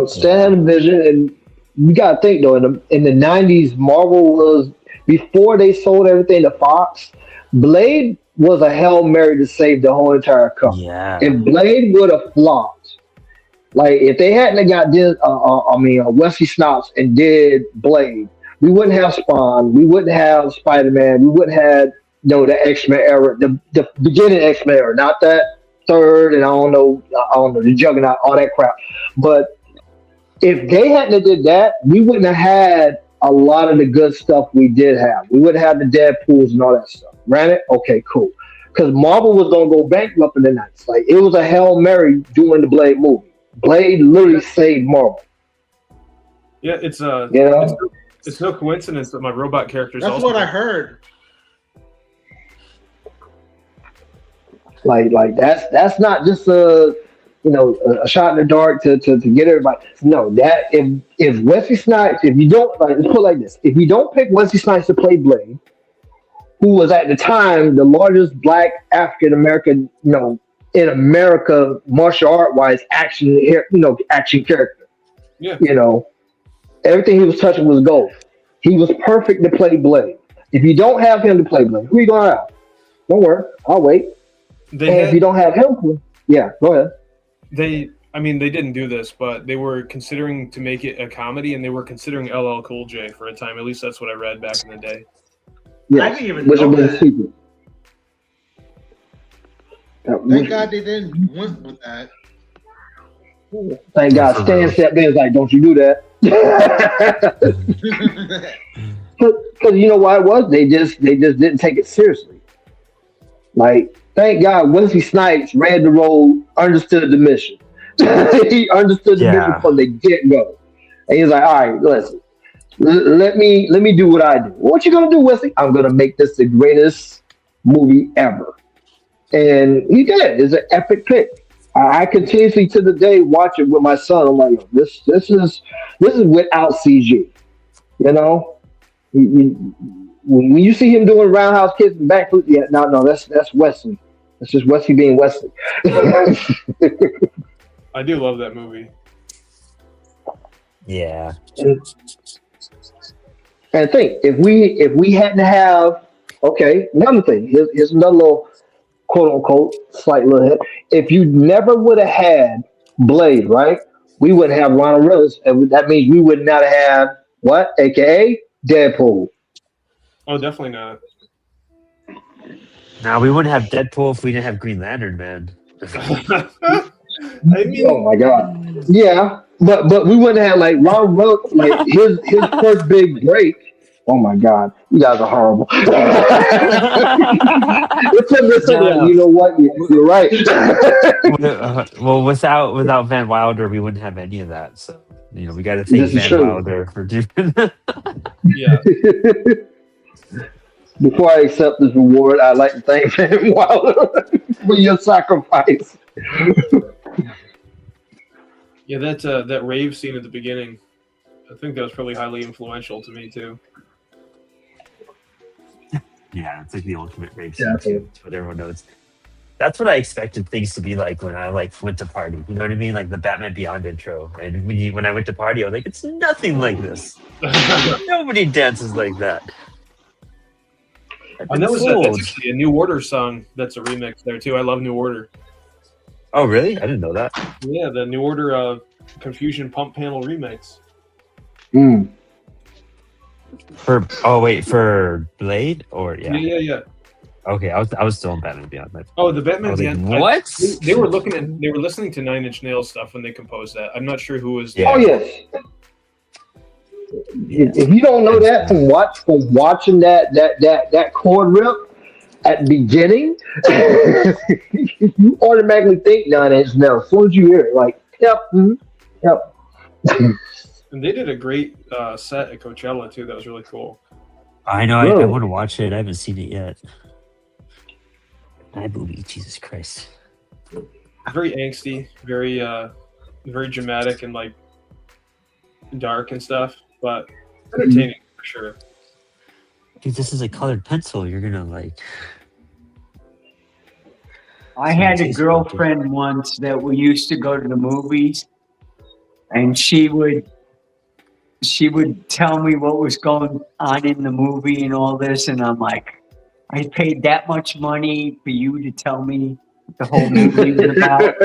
Stan had a vision, and you gotta think though. In the 90s, Marvel was before they sold everything to Fox. Blade was a Hail Mary to save the whole entire company. Yeah. If Blade would have flopped, like if they hadn't got Wesley Snipes and did Blade, we wouldn't have Spawn, we wouldn't have Spider-Man, we wouldn't have the X-Men era, the beginning X-Men era, not that third and I don't know the Juggernaut, all that crap. But if they hadn't did that, we wouldn't have had a lot of the good stuff we did have. We would have the Deadpools and all that stuff. Ran it? Okay, cool. Because Marvel was going to go bankrupt in the 90s. Like, it was a Hail Mary doing the Blade movie. Blade literally saved Marvel. Yeah, it's It's no coincidence that my robot characters. That's also what I heard. Like that's not just a shot in the dark to get everybody. No, that if Wesley Snipes, if you don't like, let's put it like this, if you don't pick Wesley Snipes to play Blade, who was at the time the largest black African American, in America martial art wise action character, Yeah. everything he was touching was gold. He was perfect to play Blade. If you don't have him to play Blade, who are you gonna have? Don't worry, I'll wait. If you don't have him, yeah, go ahead. They didn't do this, but they were considering to make it a comedy, and they were considering LL Cool J for a time. At least that's what I read back in the day. Yeah, I didn't even which know was that. secret. Thank God they didn't went with that. Thank God Stan stepped in and was like, don't you do that. Because you know why it was? They just didn't take it seriously. Like, thank God Wesley Snipes read the role, understood the mission. He understood the mission from the get-go. And he's like, all right, listen, let me do what I do. What you gonna do, Wesley? I'm gonna make this the greatest movie ever. And he did. It's an epic pick. I continuously to the day watch it with my son. I'm like, this is without CG. When you see him doing roundhouse kicks and backflips, no, that's Wesley. That's just Wesley being Wesley. I do love that movie. Yeah. And think if we hadn't have another thing. Here's another little quote unquote slight little hit. If you never would have had Blade, right? We wouldn't have Ronald Reynolds, and that means we would not have what, aka Deadpool. Oh, definitely not. Now we wouldn't have Deadpool if we didn't have Green Lantern, man. Oh my God. Yeah, but we wouldn't have like Ronald Reynolds, like his first big break. Oh my God, you guys are horrible. You know what? You're right. Well, without Van Wilder, we wouldn't have any of that. So we got to thank Van Wilder for doing. Yeah. Before I accept this reward, I'd like to thank Van Wilder for your sacrifice. Yeah, that rave scene at the beginning, I think that was probably highly influential to me too. Yeah, it's like the ultimate rave scene. That's what everyone knows. That's what I expected things to be like when I went to party. You know what I mean? Like the Batman Beyond intro. And when I went to party, I was like, it's nothing like this. Nobody dances like that. And that's actually a New Order song that's a remix there too. I love New Order. Oh, really? I didn't know that. Yeah, the New Order Confusion Pump Panel remix. For Blade or Yeah. Okay, I was still in Batman Beyond. The Batman Beyond. What? They were listening to Nine Inch Nails stuff when they composed that. I'm not sure who was. Oh yes. If you don't know that from watching that chord rip at the beginning, you automatically think Nine Inch Nails. As soon as you hear it, like, yep. And they did a great set at Coachella too. That was really cool. I know. I want to watch it. I haven't seen it yet. iMovie, Jesus Christ. Very angsty, very very dramatic and like dark and stuff, but entertaining for sure. Dude, this is a colored pencil. You're gonna like. I had a girlfriend once that we used to go to the movies, and she would tell me what was going on in the movie and all this, and I'm like, I paid that much money for you to tell me what the whole movie was about.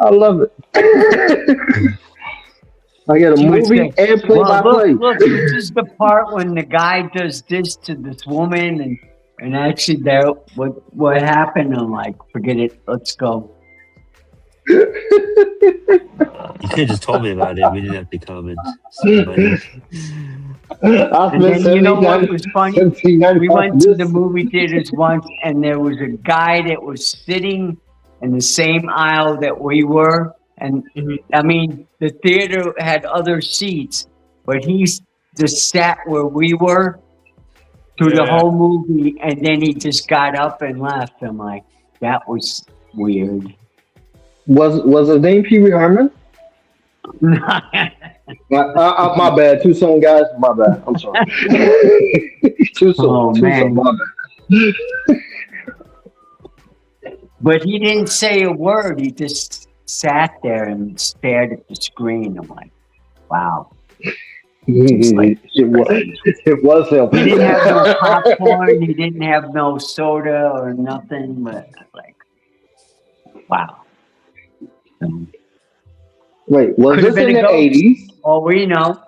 I love it. I get a movie and play-by-play. Look, this is the part when the guy does this to this woman, and actually, what happened? I'm like, forget it. Let's go. You could have just told me about it. We didn't have to come and see And then you know what was funny? We went to the movie theaters once, and there was a guy that was sitting in the same aisle that we were, And Mhm. I mean, the theater had other seats, but he's just sat where we were through the Yeah. whole movie, and then he just got up and left. I'm like, that was weird. Was his name Pee Wee Herman? My bad. Too soon, guys. My bad. I'm sorry. Too soon. Oh Too soon. man. My bad. But he didn't say a word. He just sat there and stared at the screen. I'm like, wow. Just like It was him. he didn't have no popcorn. He didn't have no soda or nothing. But like, wow. Wait, was Could have this been in a the ghost. 80s? All we know.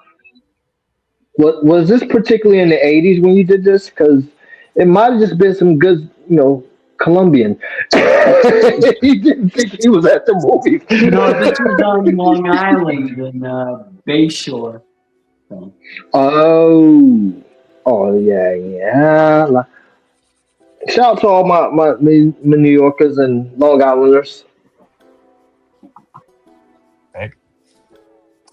Was this particularly in the 80s when you did this? Because it might have just been some good, Colombian. He didn't think he was at the movies. No, this was on Long Island in Bayshore. So. Oh, yeah. Shout out to all my New Yorkers and Long Islanders.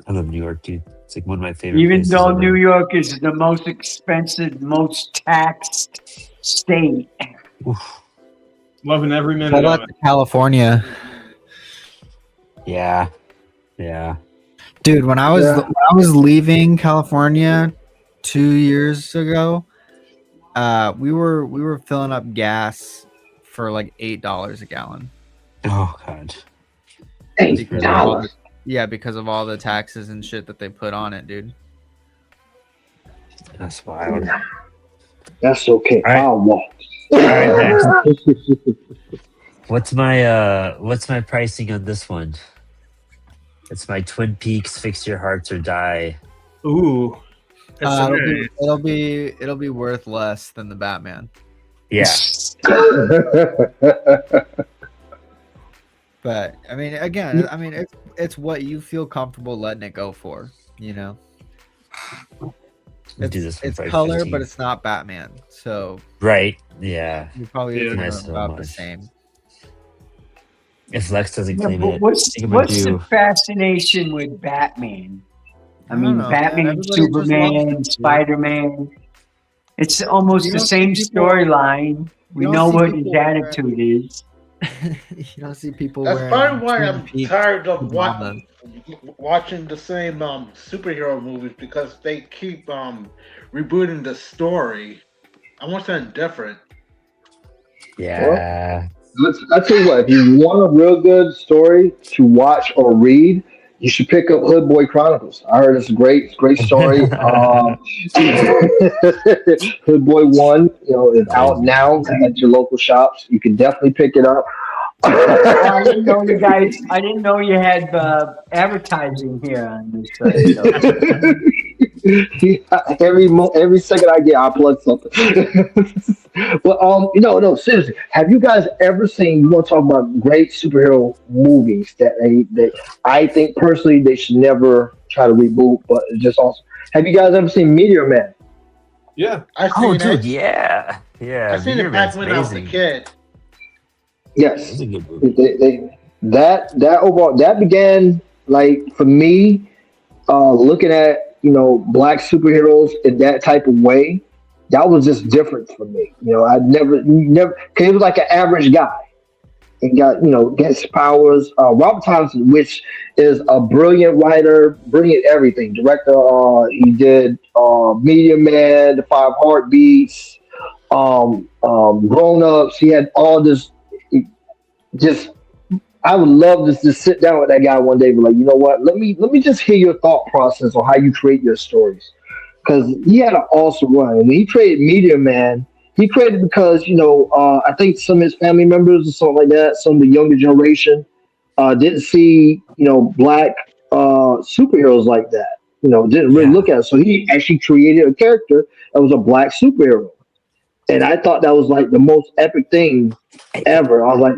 I love New York, dude. It's like one of my favorite Even places though ever. New York is the most expensive, most taxed state. Oof. Loving every How minute about of it. California? Yeah. Dude, when I was leaving California 2 years ago, we were filling up gas for like $8 a gallon. Oh God. $8. Yeah, because of all the taxes and shit that they put on it, dude. That's wild. That's okay. All right. I'll walk. All right, next. What's my pricing on this one? It's my Twin Peaks Fix Your Hearts or Die. Ooh. That's It'll be worth less than the Batman. Yeah. But I mean, again, it's what you feel comfortable letting it go for, you know. We'll do this one It's for color, 15. but it's not Batman. So Right. Yeah. you probably Yeah. yeah, Nice about little the much. same. If Lex doesn't Yeah, claim but it, what's I think I'm gonna the do. fascination with Batman? I don't mean, know, man. Batman, Everybody just loves Superman, him, dude. Spider-Man. It's almost You the don't see same people- storyline. We don't know see what his people wearing- attitude is. You don't see people That's wearing probably why Twin I'm Peaks tired of pajamas. watching the same superhero movies because they keep rebooting the story. I want something different. Yeah. I tell you what, if you want a real good story to watch or read, you should pick up Hood Boy Chronicles. I heard it's a great story. Hood Boy 1, is out now at your local shops. You can definitely pick it up. I didn't know you guys. I didn't know you had advertising here on this. Every second I get, I plug something. But no, seriously. Have you guys ever seen? You want to talk about great superhero movies that I think personally they should never try to reboot, but it's just awesome. Have you guys ever seen Meteor Man? Yeah. I've Oh, seen dude, it. yeah. I've seen Meteor it back Man's when I was a amazing. kid. Yes. That's a good movie. That overall that began like for me looking at black superheroes in that type of way. That was just different for me. I'd never cause he was like an average guy and gets powers. Robert Thompson, which is a brilliant writer, brilliant everything director. He did Meteor Man, The Five Heartbeats, Grown Ups. He had all this. Just I would love to just sit down with that guy one day and be like, you know what? Let me just hear your thought process on how you create your stories. Because he had an awesome run. When he created Meteor Man, he created because, I think some of his family members or something like that, some of the younger generation, didn't see, black superheroes like that. Didn't really look at it. So he actually created a character that was a black superhero. And I thought that was like the most epic thing ever. I was like,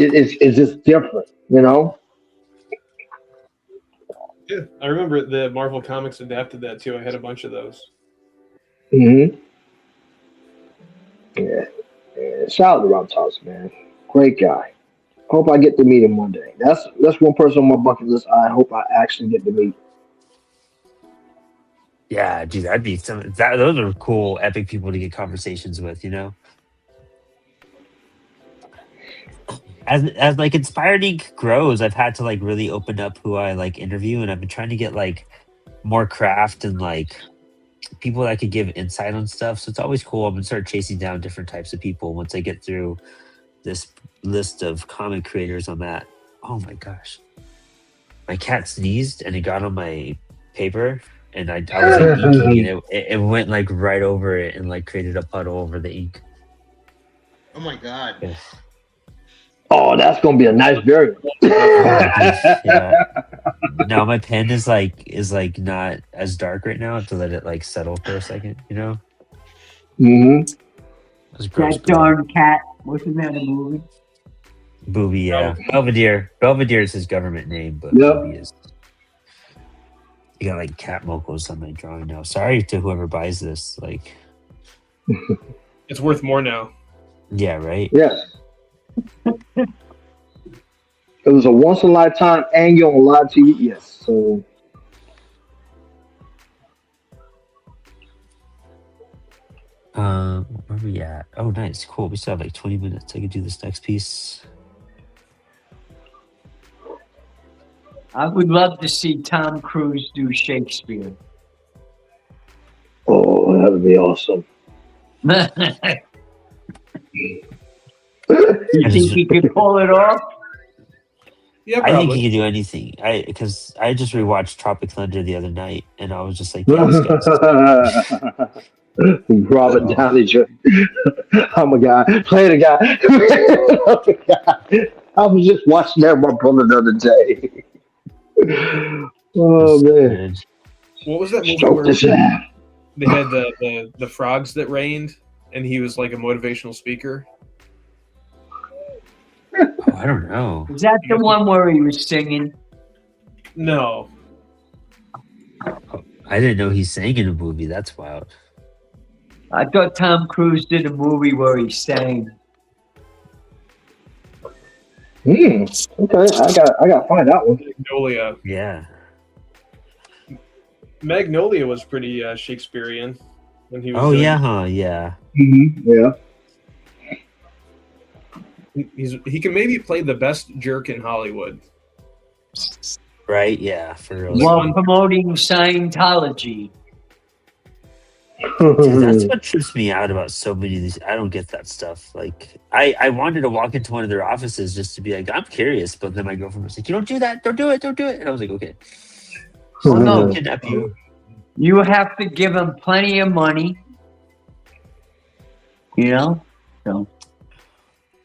it's just different, Yeah. I remember the Marvel Comics adapted that too. I had a bunch of those. Mm-hmm. Yeah. Shout out to Rob Thompson, man. Great guy. Hope I get to meet him one day. That's one person on my bucket list. I hope I actually get to meet. Yeah, dude, that'd be some. Those are cool, epic people to get conversations with. As like Inspired Ink grows, I've had to like really open up who I like interview, and I've been trying to get like more craft and like people that could give insight on stuff. So it's always cool. I'm gonna start chasing down different types of people once I get through this list of comic creators on that. Oh my gosh, my cat sneezed and it got on my paper, and I was like inking, and it went like right over it and like created a puddle over the ink. Oh my god. Yeah. Oh, that's gonna be a nice burial. Yeah. No, my pen is like not as dark right now. I have to let it like settle for a second. Hmm. It's gross. That darn cat. Wasn't that a movie? Booby, yeah. Belvedere. Belvedere is his government name, but Yep. Booby is. You got like cat mocos on my drawing now. Sorry to whoever buys this. Like, It's worth more now. yeah, right. Yes. It was a once in a lifetime angle on live TV. Yes. So Where are we at? Oh, nice, cool. We still have like 20 minutes. I could do this next piece. I would love to see Tom Cruise do Shakespeare. oh, that would be awesome. You think he could pull it off? Yeah, I think he probably. can do anything. Because I just rewatched Tropic Thunder the other night, and I was just like, yeah, this guy's Robert Downey Jr. I'm a guy. Play the guy. I'm a guy. I was just watching that one brother the other day. Oh man. good. What was that movie Stroke where the shaft. they had the frogs that rained, and he was like a motivational speaker? Oh, I don't know. Is that the one where he was singing? No. I didn't know he sang in a movie. That's wild. I thought Tom Cruise did a movie where he sang. Okay, I got to find that one. Magnolia. Yeah. Magnolia was pretty Shakespearean when he was. Oh doing- yeah, huh? Yeah. Yeah. He can maybe play the best jerk in Hollywood. Right. Yeah. For real. While promoting Scientology. That's what trips me out about so many of these. I don't get that stuff. Like, I wanted to walk into one of their offices just to be like, I'm curious, but then my girlfriend was like, you don't do that, don't do it, and I was like, okay, Oh no, I'll kidnap you. you have to give him plenty of money. So,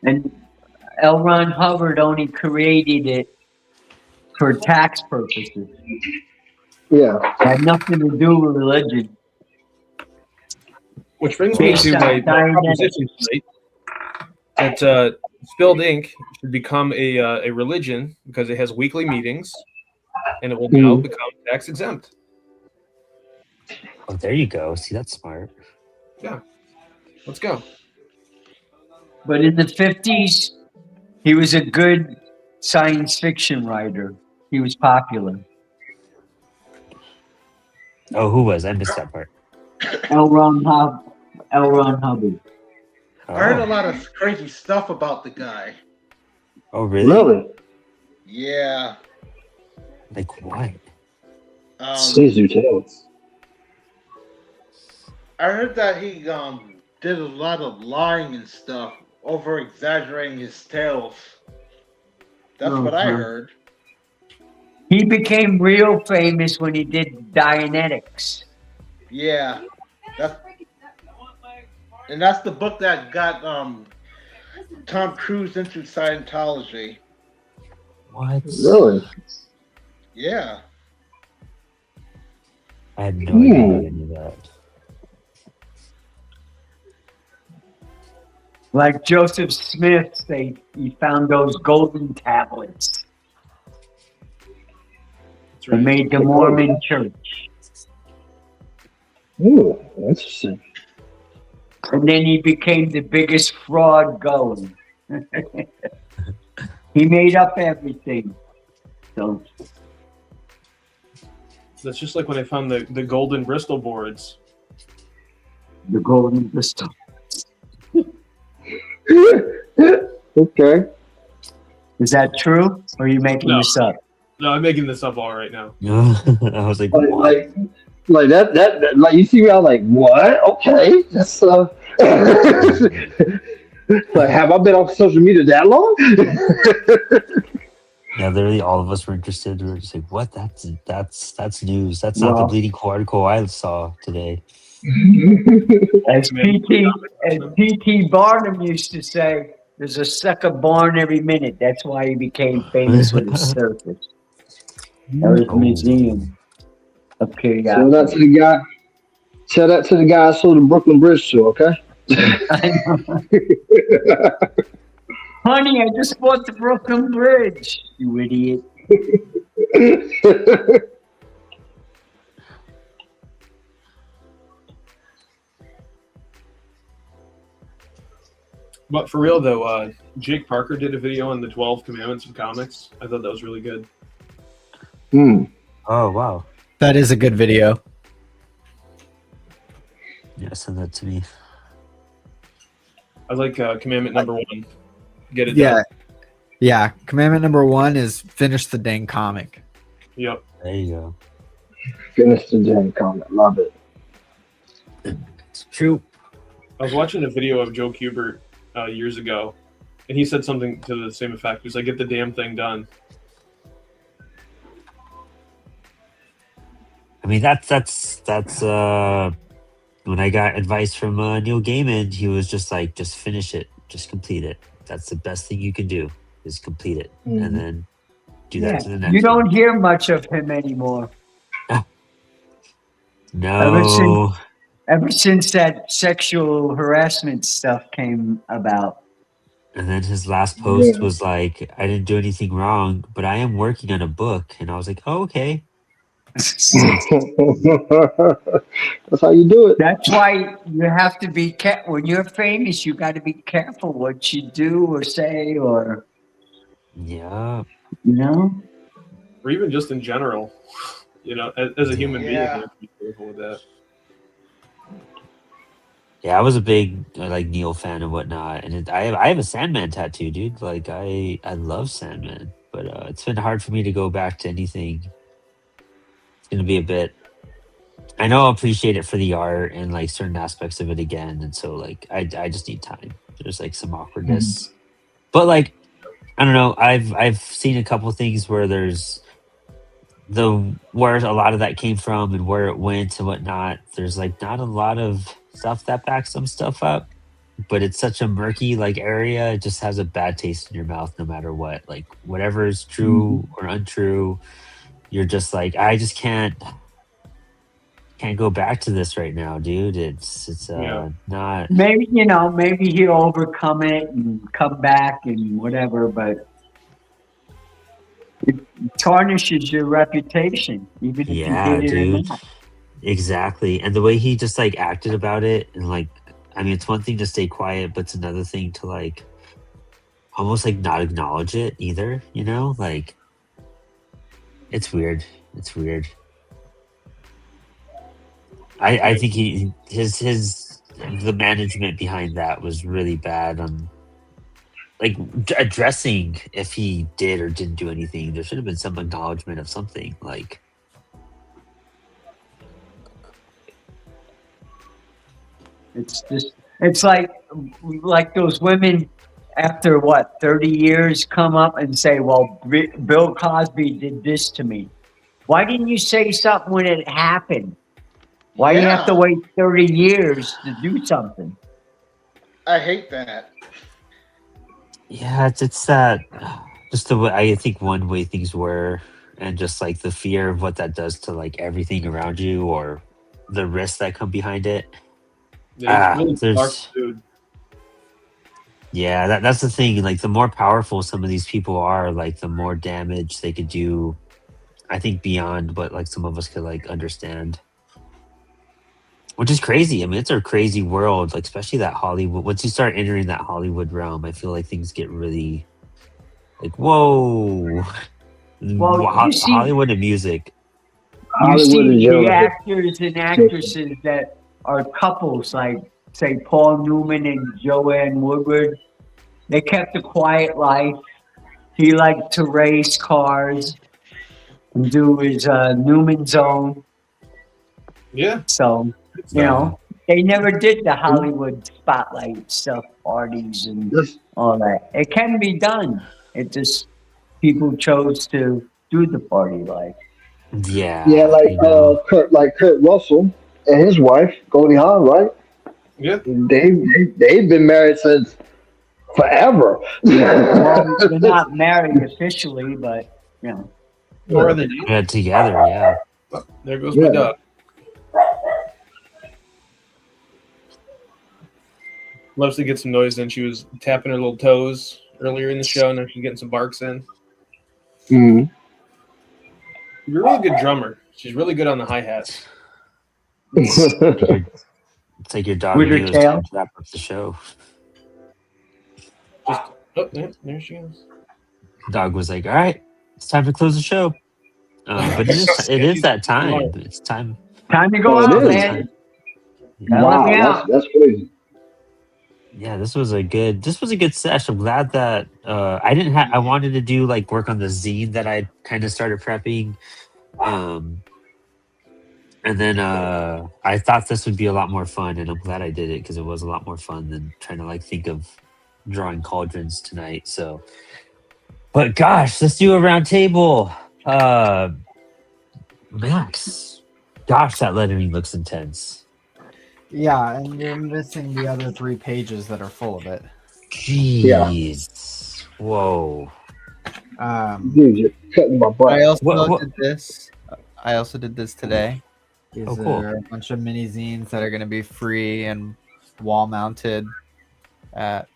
and L. Ron Hubbard only created it for tax purposes. Yeah. It had nothing to do with religion. Which brings me Based to on my Dianetics. proposition tonight that Spilled Ink should become a religion because it has weekly meetings, and it will now become tax exempt. Oh, there you go. See, that's smart. Let's go. But in the 50s, he was a good science fiction writer. He was popular. Oh, who was? I missed that part. L. Ron Hubbard. Oh, I heard a lot of crazy stuff about the guy. oh really? Really? Yeah. Like what? Please do tell. I heard that he did a lot of lying and stuff, over exaggerating his tales. That's what I heard. He became real famous when he did Dianetics. Yeah. That's the book that got Tom Cruise into Scientology. What? Really? Yeah. I had no idea any of that. Like Joseph Smith, he found those golden tablets That's that right. made the Mormon church. Ooh, interesting. And then he became the biggest fraud going. He made up everything. So That's just like when I found the golden Bristol boards. the golden crystal. Okay. Is that true? Or are you making No. this up? No, I'm making this up all right now. I was like, Like, what? like that like you see me, I'm like, what? Okay, that's like, have I been on social media that long? Yeah, literally all of us were interested. We were just like, what? That's news. That's not the Well, Bleeding Cool article I saw today. as Man, PT Barnum used to say, there's a sucker born every minute. That's why he became famous with his circus. That was Oh. museum of Shout curiosity. out to the guy. Shout out to the guy I sold the Brooklyn Bridge to. Okay. I know. Honey, I just bought the Brooklyn Bridge. You idiot. But for real though, Jake Parker did a video on the 12 Commandments of comics. I thought that was really good. Hmm. Oh, wow. That is a good video. Yeah, send that to me. I like commandment number 1. Get it Yeah. done. Yeah. Commandment number 1 is finish the dang comic. Yep. There you go. Finish the damn comment. Love it. It's true. I was watching a video of Joe Kubert years ago, and he said something to the same effect. He was like, "Get the damn thing done." I mean, that's when I got advice from Neil Gaiman, he was just like, just finish it, just complete it. That's the best thing you can do is complete it, and then do that to the next. You don't one. hear much of him anymore. No. Ever since that sexual harassment stuff came about. And then his last post Yeah. was like, I didn't do anything wrong, but I am working on a book. And I was like, oh, okay. That's how you do it. That's why you have to be careful. When you're famous, you got to be careful what you do or say, or Yeah. you know. Or even just in general, you know, as a human being, you Yeah. have to be careful with that. Yeah, I was a big like Neil fan and whatnot, and I have a Sandman tattoo, dude. Like I love Sandman, but it's been hard for me to go back to anything. It's gonna be a bit. I know I'll appreciate it for the art and like certain aspects of it again, and so like I just need time. There's like some awkwardness, but like I don't know. I've seen a couple things where there's where a lot of that came from and where it went and whatnot. There's like not a lot of stuff that backs some stuff up, but it's such a murky like area. It just has a bad taste in your mouth no matter what. Like whatever is true or untrue, you're just like I just can't go back to this right now, dude. It's Yeah. not. Maybe maybe he'll overcome it and come back and whatever, but it tarnishes your reputation, even if Yeah, you did it or dude. not. Exactly. And the way he just like acted about it and like I mean it's one thing to stay quiet, but it's another thing to like almost like not acknowledge it either, you know? Like it's weird. It's weird. I think the management behind that was really bad on like addressing if he did or didn't do anything. There should have been some acknowledgement of something like It's like those women after 30 years come up and say, well, Bill Cosby did this to me. Why didn't you say something when it happened? Why do you have to Yeah. wait 30 years to do something? I hate that. yeah, it's that just the way I think one way things were and just like the fear of what that does to like everything around you or the risks that come behind it. Yeah, he's really there's- dark, dude. Yeah, that's the thing. Like the more powerful some of these people are, like the more damage they could do. I think beyond what like some of us could like understand. Which is crazy. I mean, it's a crazy world, like especially that Hollywood. Once you start entering that Hollywood realm, I feel like things get really Like, whoa. Well, you see, Hollywood and music. you Hollywood in see the general. actors and actresses that are couples, like say Paul Newman and Joanne Woodward. They kept a quiet life. He liked to race cars and do his Newman Zone. Yeah. So, you know, they never did the Hollywood spotlight stuff, parties and This, all that. It can be done. It just people chose to do the party life. Yeah. yeah, You know. Like Kurt Russell and his wife Goldie Hawn, right? Yeah. They've been married since forever. Well, they're not married officially, but you know. Or are they? Yeah, together, yeah. There goes Yeah. my dog. Loves to get some noise in. She was tapping her little toes earlier in the show. Now she's getting some barks in. Mhm. You're a really good drummer. She's really good on the hi-hats. It's like your dog With her knew it was tail? time to wrap up the show. Just, oh, there she goes. Dog was like, all right, it's time to close the show. But it is that time. It's time. Time to go Oh, it out, is. man. Gotta Wow, let me out. that's crazy. Yeah, this was a good sesh. I'm glad that I wanted to do like work on the zine that I kind of started prepping. And then I thought this would be a lot more fun, and I'm glad I did it because it was a lot more fun than trying to like think of drawing cauldrons tonight. So, but gosh, let's do a round table. Max, gosh, that lettering looks intense. Yeah, and you're missing the other 3 pages that are full of it. Jeez, whoa. Dude, you're cutting my butt. I also What- did this. I also did this today. These Oh, cool. are a bunch of mini zines that are going to be free and wall mounted at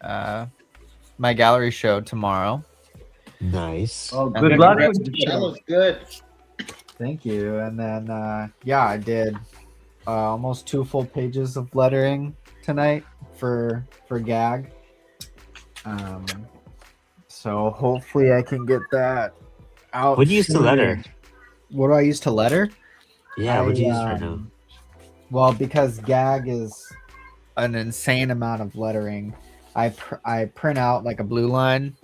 my gallery show tomorrow. Nice. Oh, And good then luck congrats with the That show. was good. Thank you. And then I did almost 2 full pages of lettering tonight for gag. So hopefully I can get that out. What do you use to soon. letter? What do I use to letter? Yeah, what do you use right now? Well, because gag is an insane amount of lettering, I print out like a blue line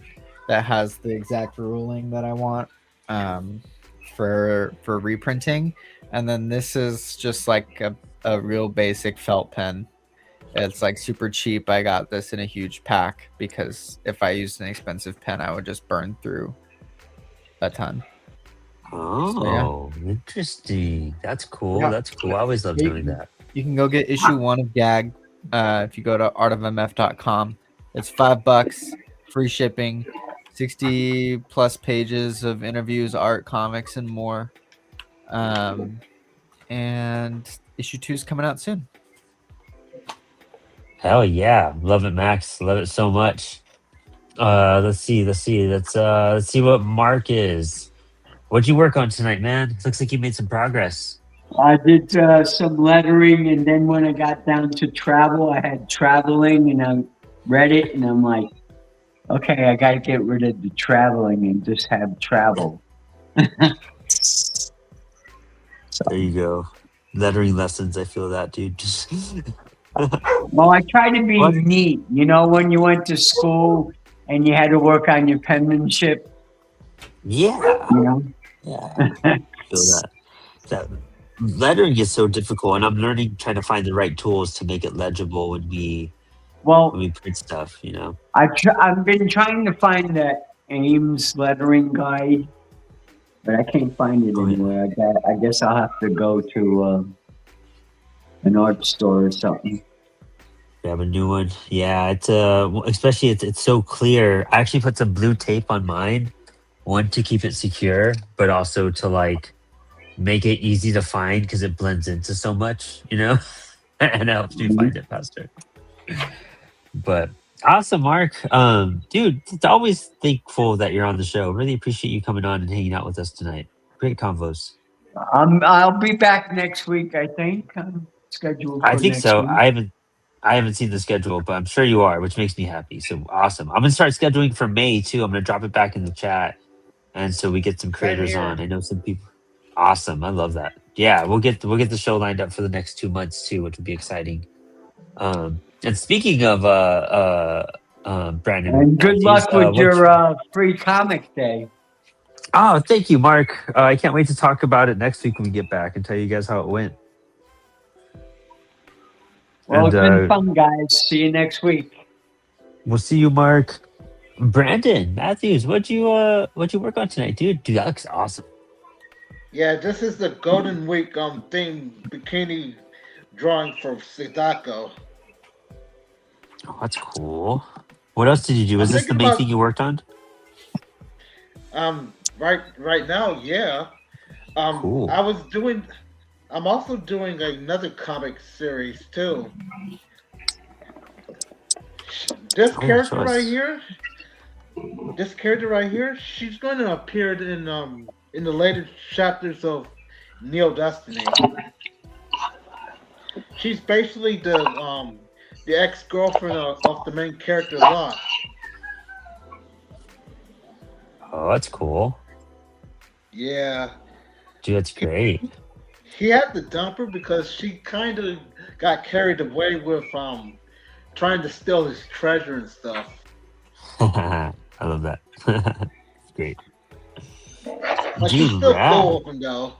that has the exact ruling that I want for reprinting, and then this is just like a real basic felt pen. It's like super cheap. I got this in a huge pack because if I used an expensive pen, I would just burn through a ton. Oh, interesting. That's cool. Yeah. That's cool. I always love doing that. You can go get issue 1 of gag if you go to artofmf.com. It's $5, free shipping, 60 plus pages of interviews, art, comics, and more. And issue 2 is coming out soon. Hell yeah. Love it, Max. Love it so much. Let's see. Let's see what Mark is. What'd you work on tonight, man? Looks like you made some progress. I did some lettering, and then when I got down to travel, I had traveling, and I read it, and I'm like, okay, I got to get rid of the traveling and just have travel. There you go. Lettering lessons. I feel that, dude. Just Well, I try to be What? neat. You know, when you went to school and you had to work on your penmanship, yeah. you know? Yeah. I feel that. That lettering is so difficult, and I'm learning trying to find the right tools to make it legible when we Well, print stuff, you know. I've been trying to find the Ames lettering guide, but I can't find it anywhere. I guess I'll have to go to an art store or something. Grab a new one. Yeah, it's especially it's so clear. I actually put some blue tape on mine, one to keep it secure, but also to like make it easy to find because it blends into so much, you know, and it helps me find it faster. But awesome, Mark. Dude, it's always thankful that you're on the show. Really appreciate you coming on and hanging out with us tonight. Great convos. I'll be back next week, I think. I'm scheduled for I think next so. week. I I haven't seen the schedule, but I'm sure you are, which makes me happy. So awesome! I'm gonna start scheduling for May too. I'm gonna drop it back in the chat, and so we get some Same creators here. on. I know some people. Awesome! I love that. Yeah, we'll get the show lined up for the next 2 months too, which would be exciting. And speaking of Brandon And good Matthews, luck with what? your free comic day. Oh, thank you, Mark. I can't wait to talk about it next week when we get back and tell you guys how it went. Well, And it's been fun, guys. See you next week. we'll see you, Mark. Brandon Matthews, what'd you work on tonight, dude? Dude, that looks awesome. Yeah, this is the Golden Week theme bikini drawing for Sadako. Oh, that's cool. What else did you do? I'm Was this the thinking main about thing you worked on? right now, yeah. Cool. I'm also doing another comic series too. This Oh, character choice. right here, she's going to appear in the later chapters of Neo Destiny. She's basically the ex-girlfriend of the main character Locke. Oh, that's cool. Yeah. Dude, that's great. He had to dump her because she kind of got carried away with trying to steal his treasure and stuff. I love that. It's great. Like she's Dude, still rad. cool with him though.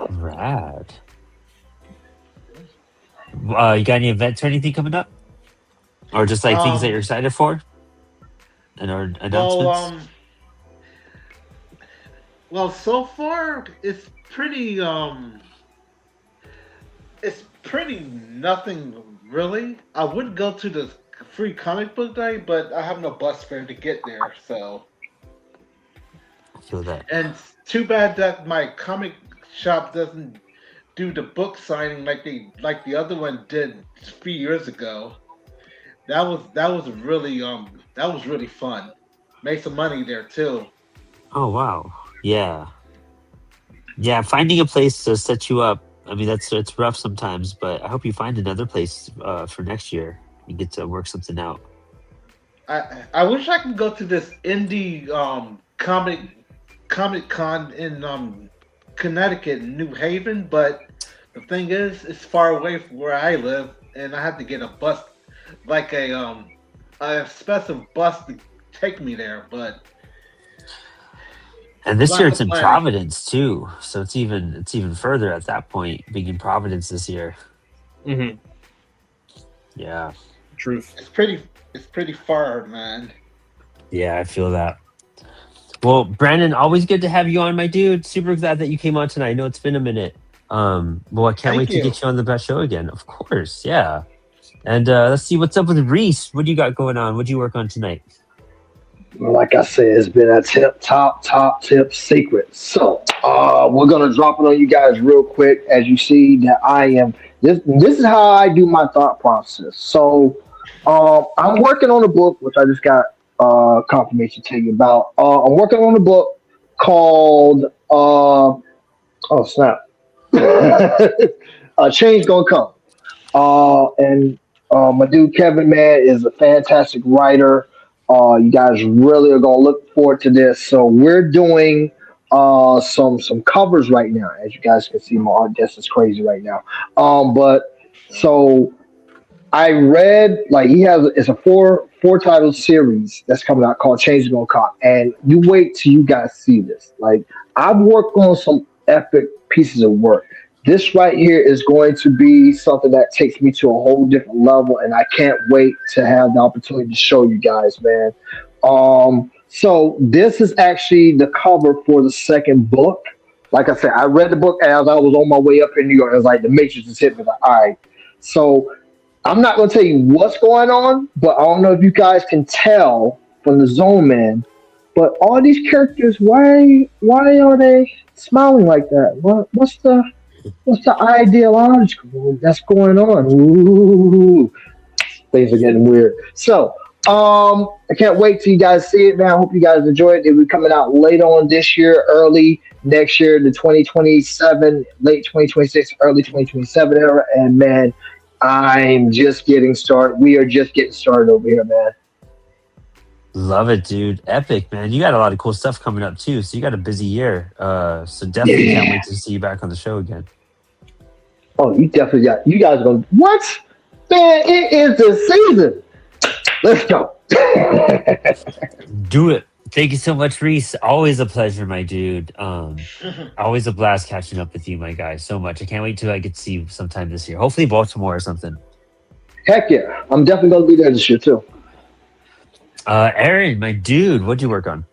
Rad. You got any events or anything coming up? Or just like things that you're excited for? And our announcements? Well, so far it's pretty nothing really. I would go to the free comic book day, but I have no bus fare to get there, so. I feel that. And it's too bad that my comic shop doesn't do the book signing like the other one did a few years ago. That was really fun. Made some money there too. Oh wow. Yeah. Yeah, finding a place to set you up. I mean, it's rough sometimes, but I hope you find another place for next year. You get to work something out. I wish I could go to this indie comic con in Connecticut, New Haven, but the thing is, it's far away from where I live, and I have to get a bus, like a special bus to take me there. But And this lack year of it's in planning. Providence too, so it's even further at that point. Being in Providence this year. Mm-hmm. Yeah. Truth. It's pretty far, man. Yeah, I feel that. Well, Brandon, always good to have you on, my dude. Super glad that you came on tonight. I know it's been a minute. Well, I can't Thank wait to you. get you on the best show again. Of course, yeah. And let's see what's up with Reece. What do you got going on? What do you work on tonight? Like I said, it's been a top tip secret. So we're gonna drop it on you guys real quick. As you see that I am this is how I do my thought process. So I'm working on a book which I just got confirmation to you about. I'm working on a book called oh snap. Change gonna come. And my dude Kevin, man, is a fantastic writer. You guys really are gonna look forward to this. So we're doing some covers right now. As you guys can see, my art desk is crazy right now. But so I read like it's a four title series that's coming out called Change Gonna Come. And you wait till you guys see this. Like I've worked on some epic pieces of work. This right here is going to be something that takes me to a whole different level, and I can't wait to have the opportunity to show you guys, man. So this is actually the cover for the second book. Like I said, I read the book as I was on my way up in New York. It was like the Matrix just hit me. Like, all right. So I'm not going to tell you what's going on, but I don't know if you guys can tell from the Zone Man. But all these characters, why are they smiling like that? What's the ideological that's going on? Ooh, things are getting weird. So I can't wait till you guys see it, man. I hope you guys enjoy it. It'll be coming out later on this year, early next year, the 2027, late 2026, early 2027 era. And man, I'm just getting started. We are just getting started over here, man. Love it, dude. Epic, man. You got a lot of cool stuff coming up too. So you got a busy year. So definitely can't Yeah. wait to see you back on the show again. Oh, you definitely got. You guys going? What? Man, it is the season. Let's go. Do it. Thank you so much, Reese. Always a pleasure, my dude. Always a blast catching up with you, my guy. So much. I can't wait till I get to see you sometime this year. Hopefully Baltimore or something. Heck yeah, I'm definitely gonna be there this year too. Aaron, my dude, what'd you work on?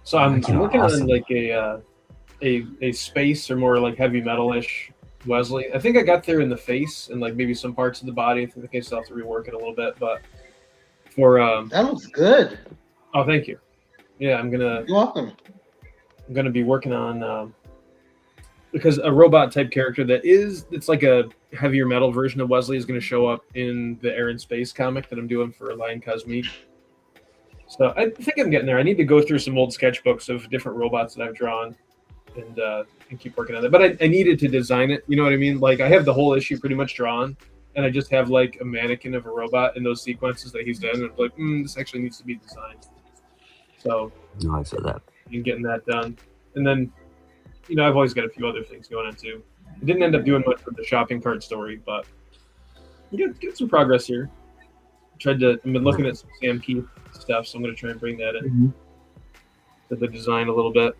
So I'm Fucking working awesome. on like a space or more like heavy metal-ish Wesley. I think I got there in the face and like maybe some parts of the body. I think I still have to rework it a little bit, but for That looks good. oh, thank you. Yeah, You're welcome. I'm gonna be working on because a robot type character it's like a heavier metal version of Wesley is gonna show up in the Air and Space comic that I'm doing for Lion Cosmique. So I think I'm getting there. I need to go through some old sketchbooks of different robots that I've drawn and keep working on it. But I needed to design it. You know what I mean? Like I have the whole issue pretty much drawn, and I just have like a mannequin of a robot in those sequences that he's done. And I'm like, this actually needs to be designed. So No, I feel that. I'm getting that done. And then, I've always got a few other things going on too. I didn't end up doing much with the shopping cart story, but get some progress here. I've been looking at some Sam Keith stuff, so I'm going to try and bring that in to the design a little bit.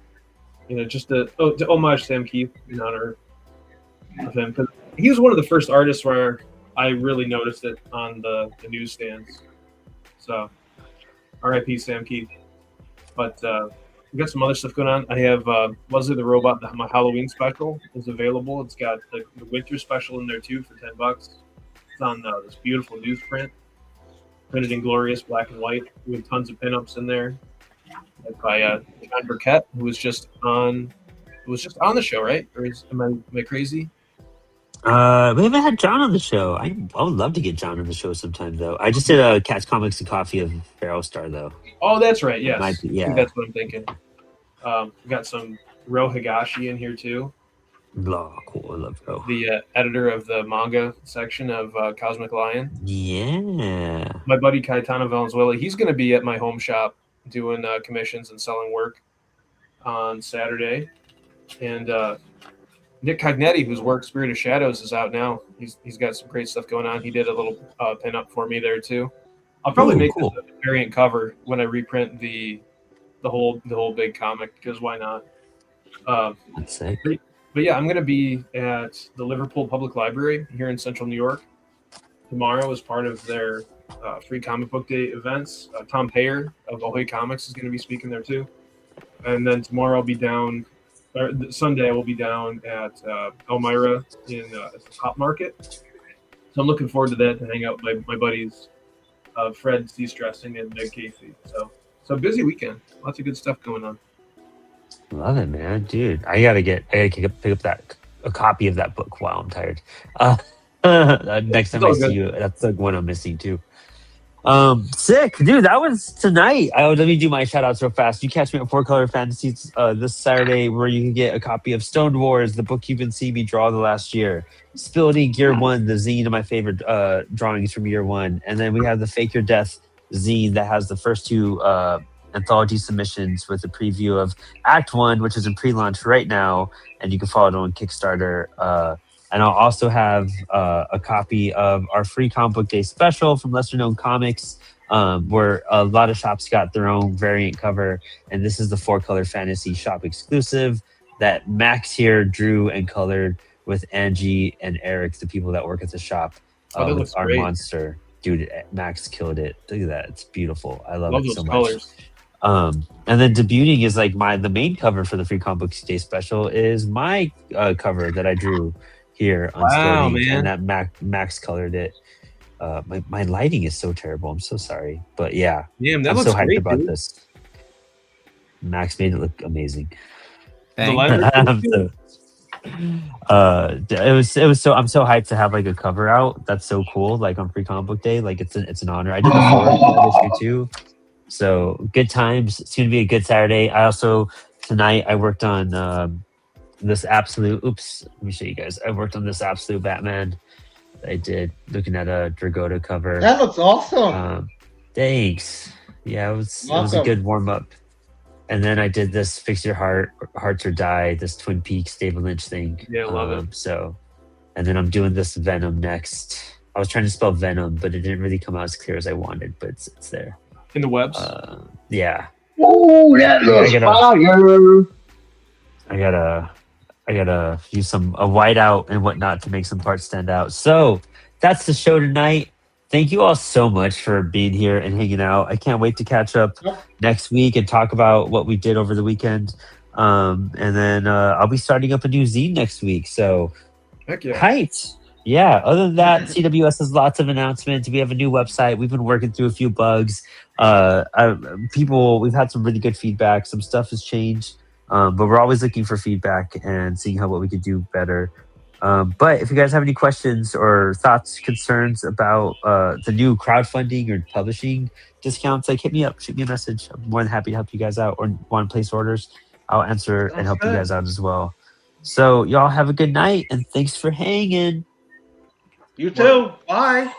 Just to homage Sam Keith in honor of him, because he was one of the first artists where I really noticed it on the newsstands. So, R.I.P. Sam Keith. But we got some other stuff going on. I have Leslie the Robot. My Halloween special is available. It's got the winter special in there too for $10. It's on this beautiful newsprint, printed in glorious black and white with tons of pinups in there. By John Burkett, who was just on the show, right? Or am I crazy? We haven't had John on the show. I would love to get John on the show sometime, though. I just did a Catch Comics and Coffee of Pharaoh Star, though. Oh, that's right. Yes, I think that's what I'm thinking. We got some Ro Higashi in here too. Oh, cool. I love Ro. The editor of the manga section of Cosmic Lion. Yeah. My buddy Caetano Valenzuela, he's going to be at my home shop doing commissions and selling work on Saturday. And Nick Cognetti, whose work Spirit of Shadows is out now, he's got some great stuff going on. He did a little pin-up for me there too. I'll probably make cool. this a variant cover when I reprint the whole big comic, because why not? That's sick. But yeah, I'm going to be at the Liverpool Public Library here in Central New York tomorrow as part of their free comic book day events. Tom Payer of Ahoy Comics is going to be speaking there too. And then tomorrow Sunday I will be down at Elmira in the Top Market. So I'm looking forward to that, to hang out with my buddies Fred C-Stressing and Nick Casey. So busy weekend. Lots of good stuff going on. Love it, man. Dude, I gotta pick up a copy of that book while I'm tired. Next time I see you, that's the one I'm missing too. Sick, dude. That was tonight. Let me do my shout outs real fast. You catch me at 4Color Fantasies this Saturday, where you can get a copy of Stoned Wars, the book you've been seeing me draw the last year. Spilled Ink Year One, the zine of my favorite drawings from Year One, and then we have the Fake Your Death zine that has the first two anthology submissions with a preview of Act One, which is in pre-launch right now, and you can follow it on Kickstarter. And I'll also have a copy of our free comic book day special from Lesser Known Comics, where a lot of shops got their own variant cover. And this is the 4Color Fantasy shop exclusive that Max here drew and colored with Angie and Eric, the people that work at the shop. That looks our great. Monster. Dude, Max killed it. Look at that. It's beautiful. I love it those so much. colors. And then debuting is like the main cover for the free comic book day special is my cover that I drew here on Wow, Spilled Ink, man. and that Max colored it. My lighting is so terrible. I'm so sorry, but yeah, Damn, that I'm looks so hyped great, about dude. this. Max made it look amazing. The Thank library- It was so I'm so hyped to have like a cover out. That's so cool. Like on Free Comic Book Day, like it's an honor. I did the forward issue too. So good times. It's gonna be a good Saturday. I also tonight I worked on this absolute. Oops, let me show you guys. I worked on this absolute Batman. I did looking at a Dragotta cover. That looks awesome. Thanks. Yeah, it was a Welcome. good warm up. And then I did this Fix Your Hearts or Die, this Twin Peaks David Lynch thing. Yeah, love it. So, and then I'm doing this Venom next. I was trying to spell Venom, but it didn't really come out as clear as I wanted. But it's there. In the webs. Yeah. Ooh, that looks fire. I gotta use a whiteout and whatnot to make some parts stand out. So that's the show tonight. Thank you all so much for being here and hanging out. I can't wait to catch up next week and talk about what we did over the weekend. And then I'll be starting up a new zine next week. So Heck yeah. hyped. Yeah. Other than that, CWS has lots of announcements. We have a new website. We've been working through a few bugs. We've had some really good feedback. Some stuff has changed. But we're always looking for feedback and seeing what we could do better. But if you guys have any questions or thoughts, concerns about the new crowdfunding or publishing discounts, like hit me up, shoot me a message. I'm more than happy to help you guys out, or want to place orders. I'll answer and help you guys out as well. So y'all have a good night and thanks for hanging. You too. Bye.